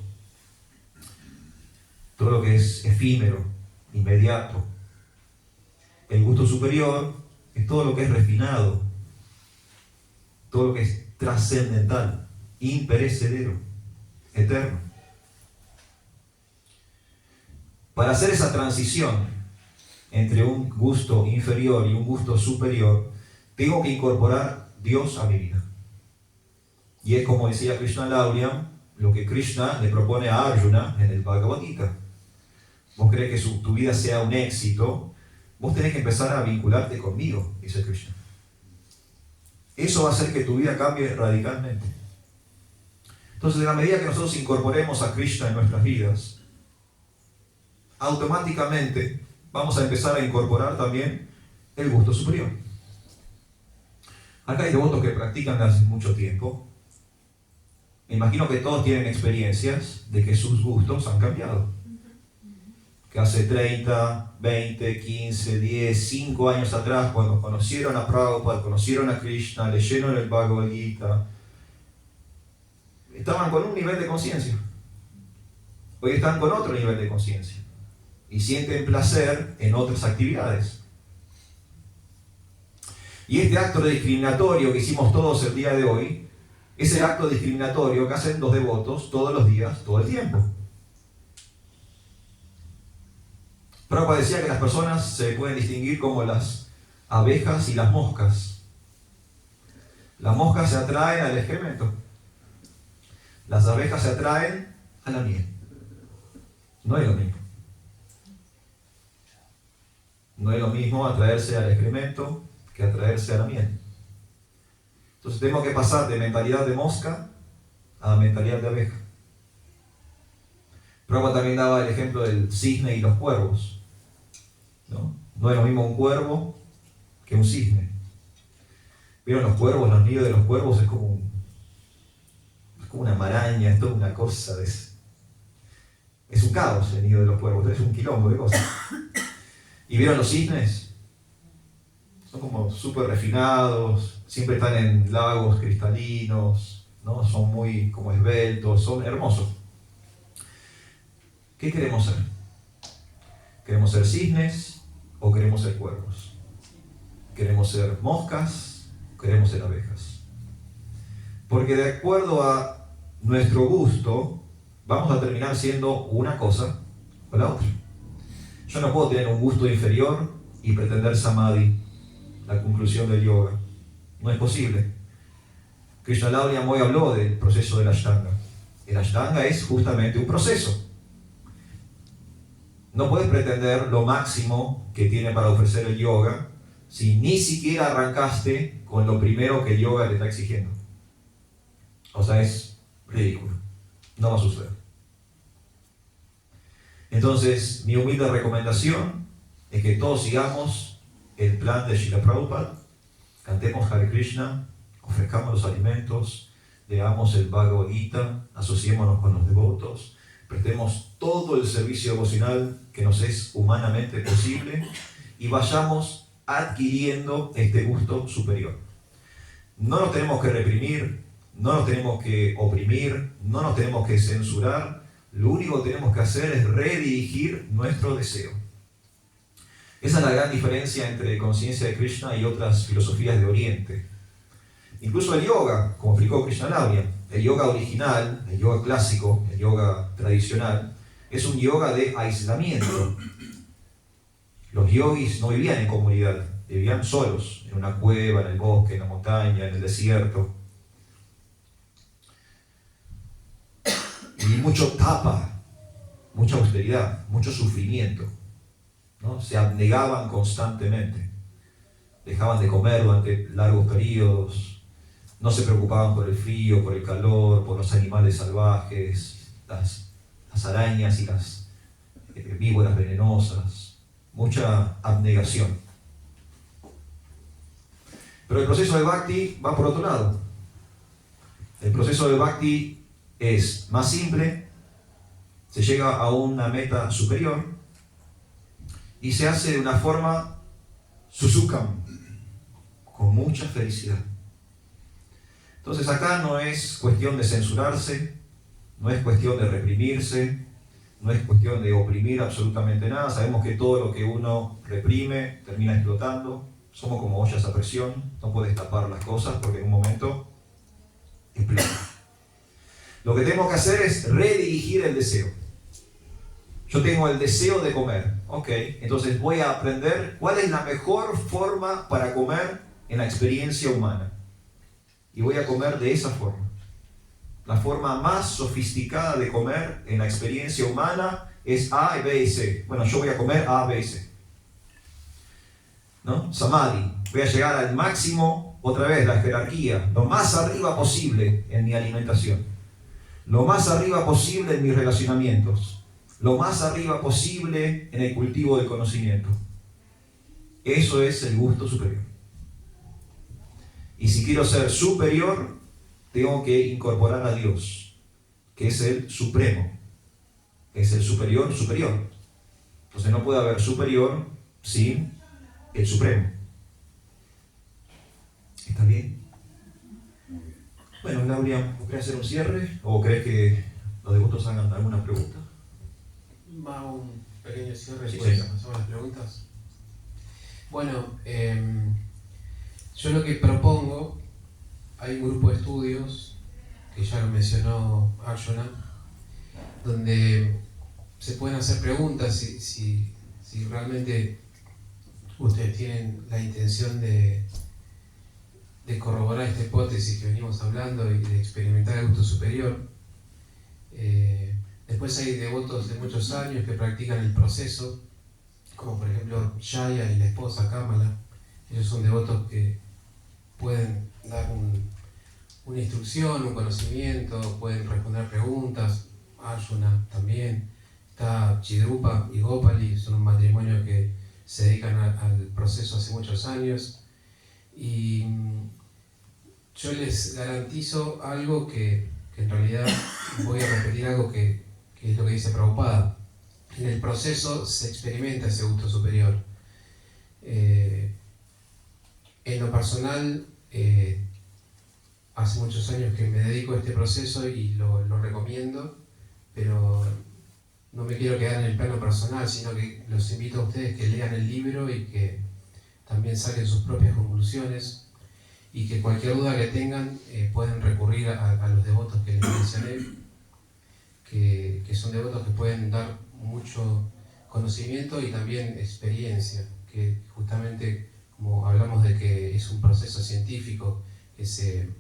Todo lo que es efímero, inmediato. El gusto superior es todo lo que es refinado. Todo lo que es trascendental, imperecedero, eterno. Para hacer esa transición entre un gusto inferior y un gusto superior, tengo que incorporar Dios a mi vida. Y es como decía Krishna Lauria, lo que Krishna le propone a Arjuna en el Bhagavad Gita. Vos querés que tu vida sea un éxito, vos tenés que empezar a vincularte conmigo, dice Krishna. eso va a hacer que tu vida cambie radicalmente. Entonces, en la medida que nosotros incorporemos a Krishna en nuestras vidas, automáticamente vamos a empezar a incorporar también el gusto superior. Acá hay devotos que practican desde hace mucho tiempo. Me imagino que todos tienen experiencias de que sus gustos han cambiado. Que hace 30, 20, 15, 10, 5 años atrás, cuando conocieron a Prabhupada, conocieron a Krishna, leyeron el Bhagavad Gita, estaban con un nivel de conciencia. Hoy están con otro nivel de conciencia. Y sienten placer en otras actividades. Y este acto discriminatorio que hicimos todos el día de hoy, es el acto discriminatorio que hacen los devotos todos los días, todo el tiempo. Prabhupada decía que las personas se pueden distinguir como las abejas y las moscas. Las moscas se atraen al excremento. Las abejas se atraen a la miel. No es lo mismo. No es lo mismo atraerse al excremento que atraerse a la miel. Entonces tenemos que pasar de mentalidad de mosca a mentalidad de abeja. Prabhupada también daba el ejemplo del cisne y los cuervos. No es lo mismo un cuervo que un cisne. Pero los cuervos, los nidos de los cuervos es como una maraña, es toda una cosa. Es un caos el nido de los cuervos, es un quilombo de cosas. ¿Y vieron los cisnes? Son como súper refinados, siempre están en lagos cristalinos, ¿no? Son muy como esbeltos, son hermosos. ¿Qué queremos ser? ¿Queremos ser cisnes o queremos ser cuervos? ¿Queremos ser moscas o queremos ser abejas? Porque de acuerdo a nuestro gusto, vamos a terminar siendo una cosa o la otra. Yo no puedo tener un gusto inferior y pretender samadhi, la conclusión del yoga. No es posible. Krishna Laurya hoy habló del proceso del Ashtanga. El Ashtanga es justamente un proceso. No puedes pretender lo máximo que tiene para ofrecer el yoga si ni siquiera arrancaste con lo primero que el yoga te está exigiendo. O sea, es ridículo. No va a suceder. Entonces, mi humilde recomendación es que todos sigamos el plan de Srila Prabhupada, cantemos Hare Krishna, ofrezcamos los alimentos, leamos el Bhagavad Gita, asociémonos con los devotos, prestemos todo el servicio devocional que nos es humanamente posible y vayamos adquiriendo este gusto superior. No nos tenemos que reprimir, no nos tenemos que oprimir, no nos tenemos que censurar. Lo único que tenemos que hacer es redirigir nuestro deseo. Esa es la gran diferencia entre conciencia de Krishna y otras filosofías de Oriente. Incluso el yoga, como explicó Krishna Laurya, el yoga original, el yoga clásico, el yoga tradicional, es un yoga de aislamiento. Los yogis no vivían en comunidad, vivían solos, en una cueva, en el bosque, en la montaña, en el desierto. Y mucho tapa, mucha austeridad, mucho sufrimiento, ¿no? Se abnegaban constantemente, dejaban de comer durante largos periodos, no se preocupaban por el frío, por el calor, por los animales salvajes, las arañas y las víboras venenosas, mucha abnegación. Pero el proceso de Bhakti va por otro lado. El proceso de Bhakti es más simple, se llega a una meta superior y se hace de una forma susukam, con mucha felicidad. Entonces acá no es cuestión de censurarse, no es cuestión de reprimirse, no es cuestión de oprimir absolutamente nada. Sabemos que todo lo que uno reprime termina explotando. Somos como ollas a presión, no puedes tapar las cosas porque en un momento explota. Lo que tenemos que hacer es redirigir el deseo. Yo tengo el deseo de comer, ok, entonces voy a aprender cuál es la mejor forma para comer en la experiencia humana. Y voy a comer de esa forma. La forma más sofisticada de comer en la experiencia humana es A, B y C. Bueno, yo voy a comer A, B y C. ¿No? Samadhi. Voy a llegar al máximo Otra vez, la jerarquía, lo más arriba posible en mi alimentación, lo más arriba posible en mis relacionamientos, lo más arriba posible en el cultivo del conocimiento. Eso es el gusto superior. Y si quiero ser superior, tengo que incorporar a Dios, que es el supremo, que es el superior superior. Entonces no puede haber superior sin el supremo. ¿Está bien? Bueno, Laura, ¿querés hacer un cierre? ¿O crees que los devotos hagan alguna pregunta? Va un pequeño cierre, Sí, después sí. pasamos a las preguntas. Bueno, yo lo que propongo, hay un grupo de estudios, que ya lo mencionó Arjuna, donde se pueden hacer preguntas si realmente ustedes tienen la intención de corroborar esta hipótesis que venimos hablando y de experimentar el gusto superior. Después hay devotos de muchos años que practican el proceso, como por ejemplo Jaya y la esposa Kamala. Ellos son devotos que pueden dar una instrucción, un conocimiento, pueden responder preguntas. Arjuna también. Está Chidrupa y Gopali, son un matrimonio que se dedican al proceso hace muchos años. Y yo les garantizo algo que en realidad voy a repetir algo que es lo que dice Prabhupada. En el proceso se experimenta ese gusto superior. En lo personal, hace muchos años que me dedico a este proceso y lo recomiendo, pero no me quiero quedar en el plano personal, sino que los invito a ustedes que lean el libro y que también saquen sus propias conclusiones, y que cualquier duda que tengan pueden recurrir a los devotos que les mencioné, que son devotos que pueden dar mucho conocimiento y también experiencia, que justamente como hablamos de que es un proceso científico que se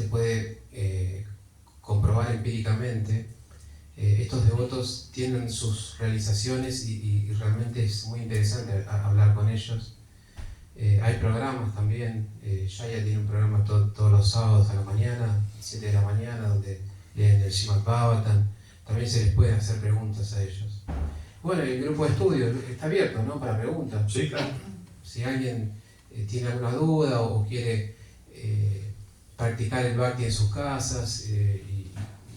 puede comprobar empíricamente, estos devotos tienen sus realizaciones y realmente es muy interesante hablar con ellos. Hay programas también, Jaya tiene un programa todos los sábados a la mañana, 7 de la mañana, donde leen el Srimad Bhagavatam. También se les pueden hacer preguntas a ellos. Bueno, el grupo de estudio está abierto, ¿no?, para preguntas. Sí, claro. Si alguien tiene alguna duda o quiere practicar el Bhakti en sus casas y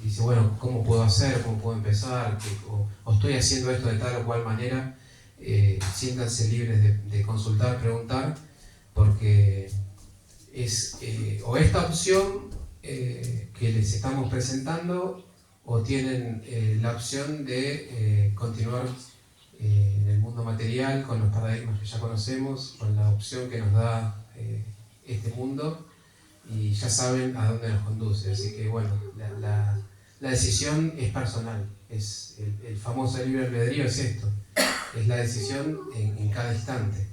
dice, bueno, ¿cómo puedo hacer? ¿Cómo puedo empezar? O estoy haciendo esto de tal o cual manera, siéntanse libres de consultar, preguntar, porque es o esta opción que les estamos presentando, o tienen la opción de continuar en el mundo material con los paradigmas que ya conocemos, con la opción que nos da este mundo, y ya saben a dónde nos conduce. Así que bueno, la decisión es personal, es el famoso libre albedrío, es esto, es la decisión en cada instante.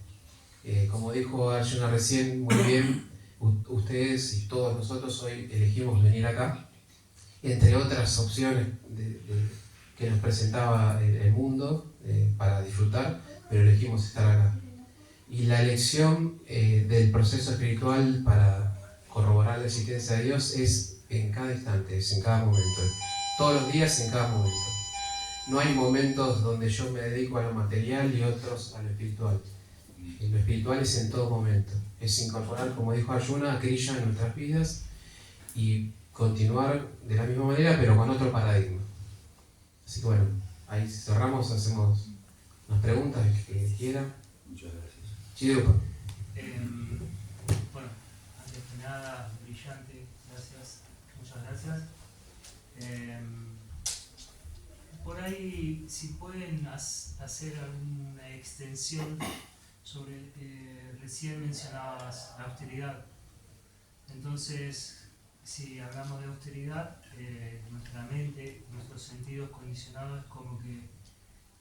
Como dijo Arjuna recién, muy bien, ustedes y todos nosotros hoy elegimos venir acá, entre otras opciones que nos presentaba el mundo para disfrutar, pero elegimos estar acá. Y la elección del proceso espiritual para corroborar la existencia de Dios es en cada instante, es en cada momento, todos los días, en cada momento. No hay momentos donde yo me dedico a lo material y otros a lo espiritual. Lo espiritual es en todo momento, es incorporar, como dijo Arjuna, a Krishna en nuestras vidas y continuar de la misma manera, pero con otro paradigma. Así que bueno, ahí cerramos, hacemos unas preguntas que quieran. Muchas gracias. Chidrupa. Bueno, antes que nada, brillante, gracias, muchas gracias. Por ahí, si pueden hacer alguna extensión sobre, recién mencionabas la austeridad. Entonces, si hablamos de austeridad, nuestra mente, nuestros sentidos condicionados, es como que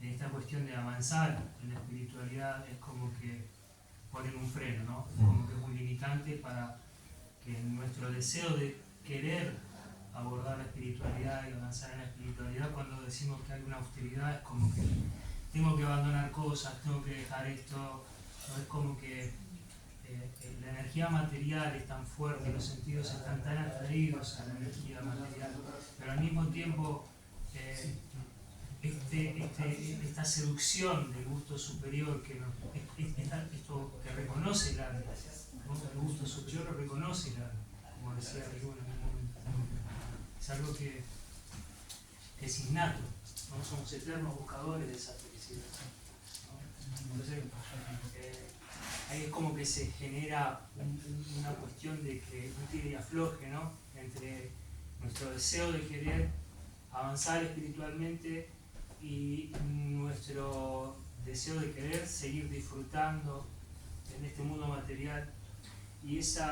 en esta cuestión de avanzar en la espiritualidad es como que ponen un freno, ¿no? Como que es muy limitante para que nuestro deseo de querer abordar la espiritualidad y avanzar en la espiritualidad, cuando decimos que hay una austeridad, es como que tengo que abandonar cosas, tengo que dejar esto, ¿no? Es como que la energía material es tan fuerte, los sentidos están tan atraídos a la energía material, pero al mismo tiempo esta seducción del gusto superior esto que reconoce el alma, ¿no? El gusto superior lo reconoce el alma, como decía Rigo en algún momento. Es algo que es innato, ¿no? Somos eternos buscadores de esa felicidad, ¿no? Entonces, ahí es como que se genera una cuestión de que un tire y afloje, ¿no? Entre nuestro deseo de querer avanzar espiritualmente y nuestro deseo de querer seguir disfrutando en este mundo material, y esa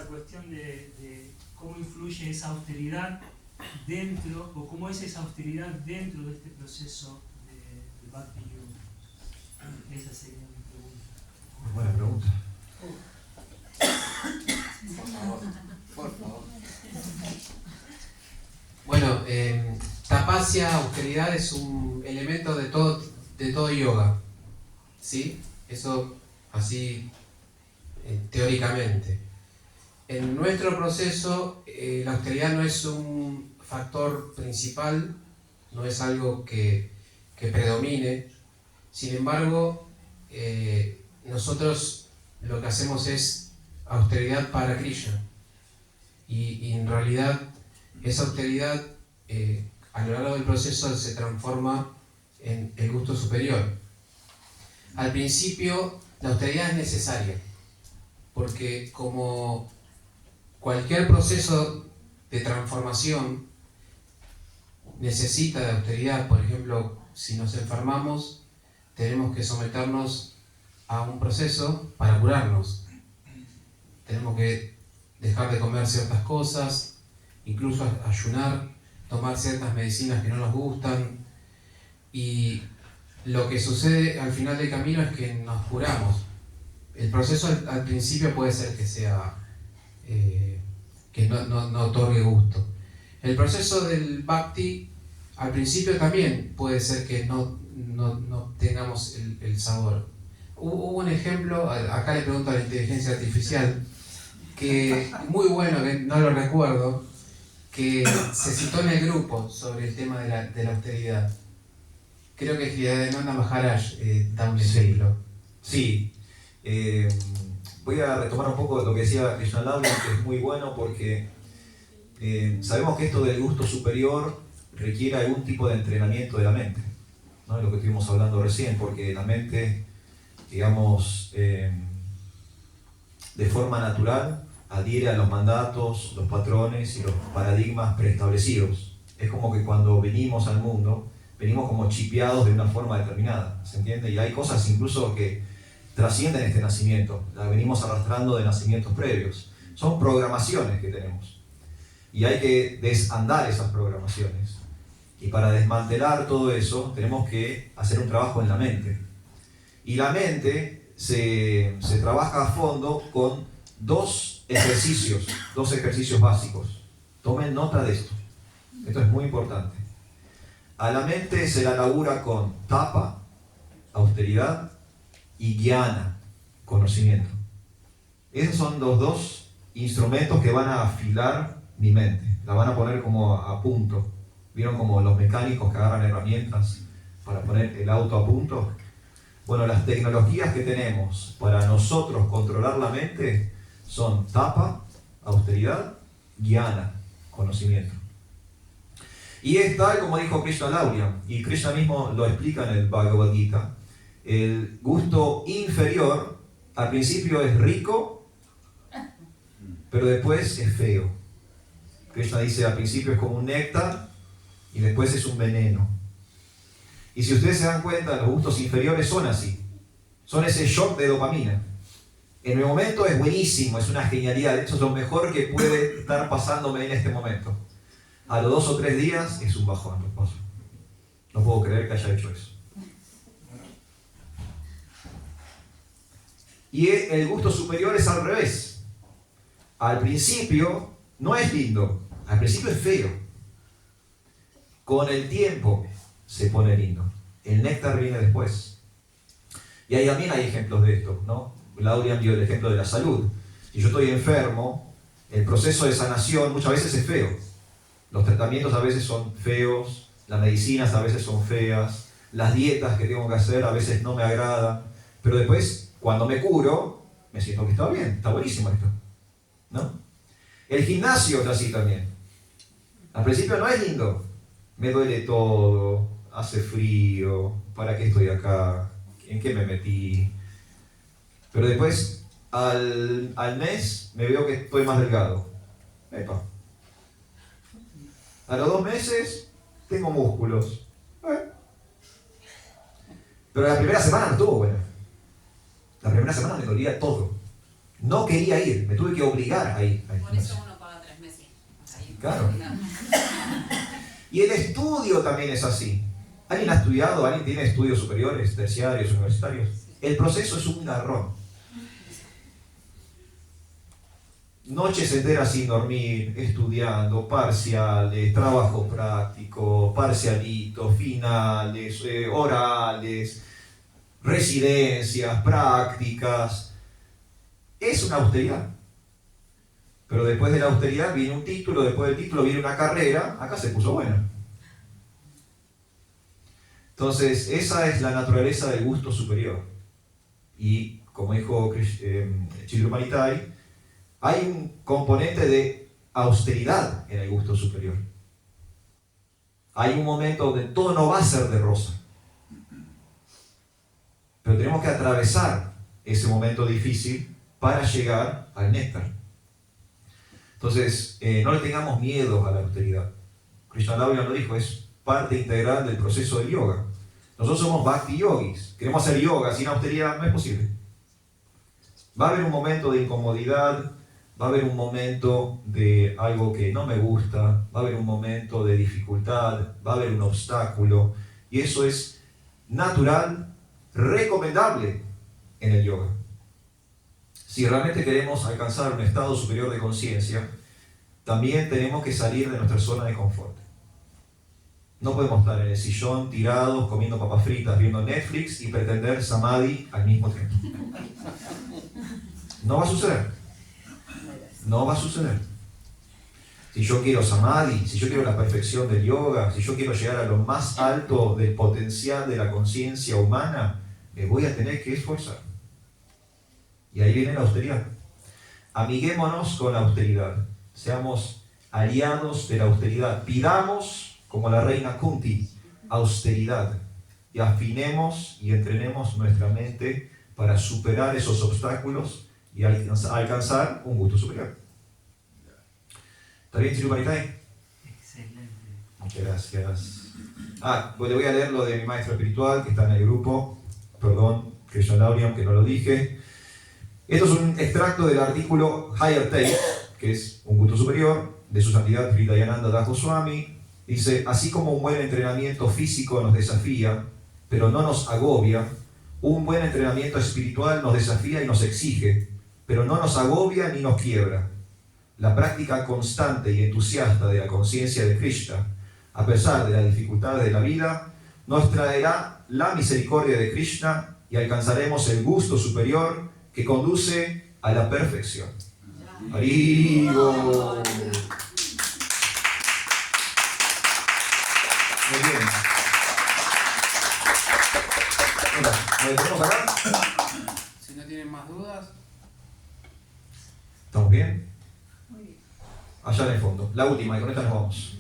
cuestión de cómo influye esa austeridad dentro, o cómo es esa austeridad dentro de este proceso de Bhakti Yoga. Esa sería mi pregunta. Buena pregunta. Por favor. Bueno, tapasya, austeridad, es un elemento de todo yoga, ¿sí? Eso así teóricamente. En nuestro proceso, la austeridad no es un factor principal, no es algo que predomine. Sin embargo, nosotros lo que hacemos es austeridad para Krishna. Y en realidad esa austeridad a lo largo del proceso se transforma en el gusto superior. Al principio la austeridad es necesaria, porque como cualquier proceso de transformación necesita de austeridad. Por ejemplo, si nos enfermamos, tenemos que someternos a un proceso para curarnos. Tenemos que dejar de comer ciertas cosas, incluso ayunar, tomar ciertas medicinas que no nos gustan, y lo que sucede al final del camino es que nos curamos. El proceso al principio puede ser que sea que no otorgue gusto. El proceso del Bhakti al principio también puede ser que no tengamos el sabor. Hubo un ejemplo, acá le pregunto a la inteligencia artificial, que muy bueno, que no lo recuerdo, que se citó en el grupo sobre el tema de la austeridad. Creo que Hridayananda Maharaj da un ejemplo. Sí, voy a retomar un poco lo que decía Krishnalabdhi, que es muy bueno porque sabemos que esto del gusto superior requiere algún tipo de entrenamiento de la mente, ¿no? Lo que estuvimos hablando recién, porque la mente, digamos, de forma natural adhiere a los mandatos, los patrones y los paradigmas preestablecidos. Es como que cuando venimos al mundo, venimos como chipeados de una forma determinada, ¿se entiende? Y hay cosas incluso que trascienden este nacimiento, las venimos arrastrando de nacimientos previos. Son programaciones que tenemos. Y hay que desandar esas programaciones. Y para desmantelar todo eso, tenemos que hacer un trabajo en la mente. Y la mente se trabaja a fondo con dos ejercicios básicos. Tomen nota de esto. Esto es muy importante. A la mente se la labura con tapa, austeridad, y jnana, conocimiento. Esos son los dos instrumentos que van a afilar mi mente, la van a poner como a punto. ¿Vieron como los mecánicos que agarran herramientas para poner el auto a punto? Bueno, las tecnologías que tenemos para nosotros controlar la mente son tapa, austeridad, jnana, conocimiento. Y es tal como dijo Krishnalabdhi, y Krishna mismo lo explica en el Bhagavad Gita. El gusto inferior al principio es rico, pero después es feo. Krishna dice al principio es como un néctar y después es un veneno. Y si ustedes se dan cuenta, los gustos inferiores son así. Son ese shock de dopamina. En el momento es buenísimo, es una genialidad. Eso es lo mejor que puede estar pasándome en este momento. A los 2 o 3 días es un bajón. No puedo creer que haya hecho eso. Y el gusto superior es al revés. Al principio no es lindo, al principio es feo. Con el tiempo se pone lindo. El néctar viene después. Y ahí también hay ejemplos de esto, ¿no? Laurian dio el ejemplo de la salud. Si yo estoy enfermo, el proceso de sanación muchas veces es feo. Los tratamientos a veces son feos, las medicinas a veces son feas, las dietas que tengo que hacer a veces no me agradan, pero después, cuando me curo, me siento que está bien, está buenísimo esto, ¿no? El gimnasio es así también. Al principio no es lindo, me duele todo, hace frío, ¿para qué estoy acá? ¿En qué me metí? Pero después, al mes, me veo que estoy más delgado. Epa. A los 2 meses, tengo músculos. Pero la primera semana no estuvo buena. La primera semana me dolía todo. No quería ir, me tuve que obligar a ir. Por eso uno paga 3 meses. Ahí, Claro. Y el estudio también es así. ¿Alguien ha estudiado? ¿Alguien tiene estudios superiores, terciarios, universitarios? El proceso es un garrón. Noches enteras sin dormir, estudiando, parciales, trabajo práctico, parcialitos, finales, orales, residencias, prácticas. Es una austeridad. Pero después de la austeridad viene un título, después del título viene una carrera, acá se puso bueno. Entonces, esa es la naturaleza del gusto superior. Y, como dijo Chidrupanitay, hay un componente de austeridad en el gusto superior. Hay un momento donde todo no va a ser de rosa. Pero tenemos que atravesar ese momento difícil para llegar al néctar. Entonces, no le tengamos miedo a la austeridad. Krishnadevya lo dijo, es parte integral del proceso del yoga. Nosotros somos bhakti yogis. Queremos hacer yoga sin austeridad, no es posible. Va a haber un momento de incomodidad, va a haber un momento de algo que no me gusta, va a haber un momento de dificultad, va a haber un obstáculo, y eso es natural, recomendable en el yoga. Si realmente queremos alcanzar un estado superior de conciencia, también tenemos que salir de nuestra zona de confort. No podemos estar en el sillón, tirados, comiendo papas fritas, viendo Netflix y pretender samadhi al mismo tiempo. No va a suceder. No va a suceder. Si yo quiero samadhi, si yo quiero la perfección del yoga, si yo quiero llegar a lo más alto del potencial de la conciencia humana, me voy a tener que esforzar. Y ahí viene la austeridad. Amiguémonos con la austeridad. Seamos aliados de la austeridad. Pidamos, como la reina Kunti, austeridad. Y afinemos y entrenemos nuestra mente para superar esos obstáculos y alcanzar un gusto superior. ¿Está bien, Chidrupanitay? Excelente. Muchas gracias. Pues le voy a leer lo de mi maestro espiritual que está en el grupo. Perdón, Krishnadevya, aunque no lo dije. Esto es un extracto del artículo Higher Taste, que es un gusto superior, de su santidad Hridayananda Das Goswami. Dice, así como un buen entrenamiento físico nos desafía, pero no nos agobia, un buen entrenamiento espiritual nos desafía y nos exige, pero no nos agobia ni nos quiebra. La práctica constante y entusiasta de la conciencia de Krishna, a pesar de las dificultades de la vida, nos traerá la misericordia de Krishna y alcanzaremos el gusto superior que conduce a la perfección. ¡Haribo! Muy bien. Bueno, ¿lo detenemos acá? Si no tienen más dudas, ¿Estamos bien? Muy bien. Allá en el fondo. La última, y con esta nos vamos.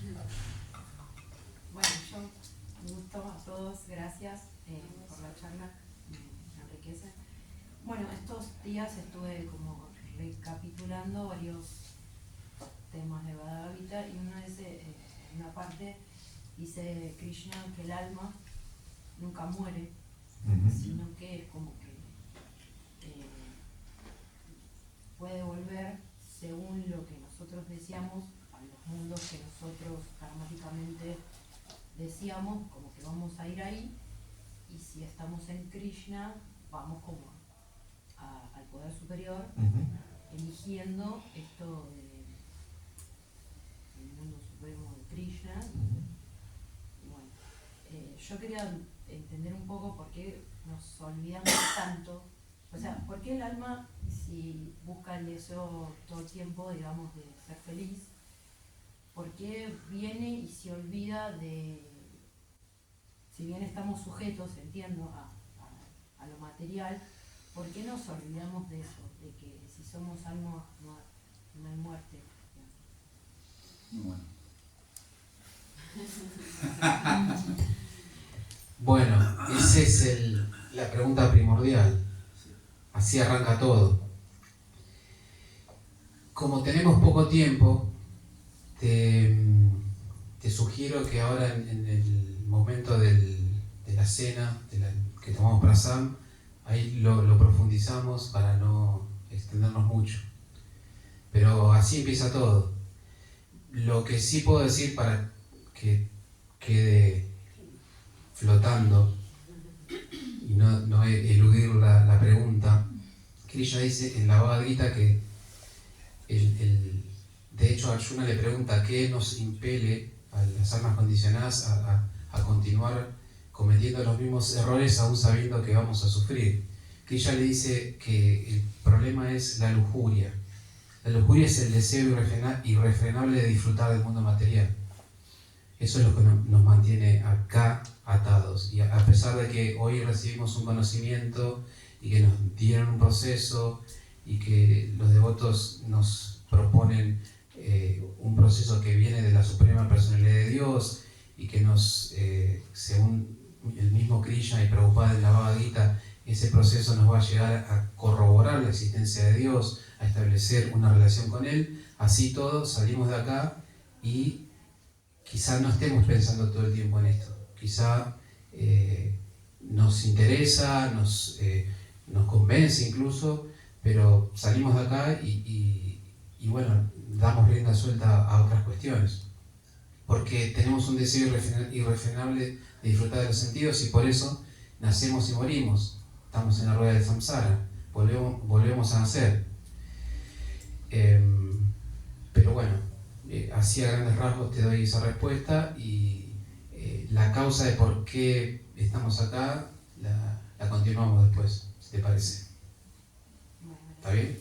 Bueno, un gusto a todos, gracias por la charla, me enriquece. Bueno, estos días estuve como recapitulando varios temas de Bhagavad Gita y en una parte dice Krishna que el alma nunca muere, sino que es como que puede volver según lo que nosotros deseamos a los mundos que nosotros karmáticamente deseamos, como que vamos a ir ahí, y si estamos en Krishna vamos como al poder superior, eligiendo esto del mundo supremo de Krishna. Y bueno, yo quería entender un poco por qué nos olvidamos tanto O sea, ¿por qué el alma, si busca el deseo todo el tiempo, digamos, de ser feliz, por qué viene y se olvida de, si bien estamos sujetos, entiendo, a lo material, ¿por qué nos olvidamos de eso? De que si somos alma, no hay muerte. Muy bueno. Bueno, esa es la pregunta primordial. Así arranca todo. Como tenemos poco tiempo, te sugiero que ahora en el momento de la cena que tomamos para Sam, ahí lo profundizamos para no extendernos mucho. Pero así empieza todo. Lo que sí puedo decir para que quede flotando y no eludir la pregunta, Krishna dice en la Bhagavad Gita que de hecho Arjuna le pregunta qué nos impele a las almas condicionadas a continuar cometiendo los mismos errores aún sabiendo que vamos a sufrir. Krishna le dice que el problema es la lujuria. La lujuria es el deseo irrefrenable de disfrutar del mundo material. Eso es lo que nos mantiene acá atados. Y a pesar de que hoy recibimos un conocimiento y que nos dieron un proceso y que los devotos nos proponen un proceso que viene de la Suprema Personalidad de Dios y que nos, según el mismo Krishna y Prabhupada en la Bhagavad Gita, ese proceso nos va a llegar a corroborar la existencia de Dios, a establecer una relación con Él. Así todos salimos de acá y quizá no estemos pensando todo el tiempo en esto. Quizá nos interesa, nos convence incluso, pero salimos de acá y bueno, damos rienda suelta a otras cuestiones. Porque tenemos un deseo irrefrenable de disfrutar de los sentidos y por eso nacemos y morimos. Estamos en la rueda del samsara, volvemos a nacer. Pero bueno, así a grandes rasgos te doy esa respuesta y la causa de por qué estamos acá la continuamos después, si te parece. ¿Está bien?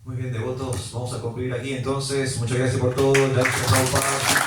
Muy bien, devotos, vamos a concluir aquí entonces. Muchas gracias por todo. Gracias, Prabhupada.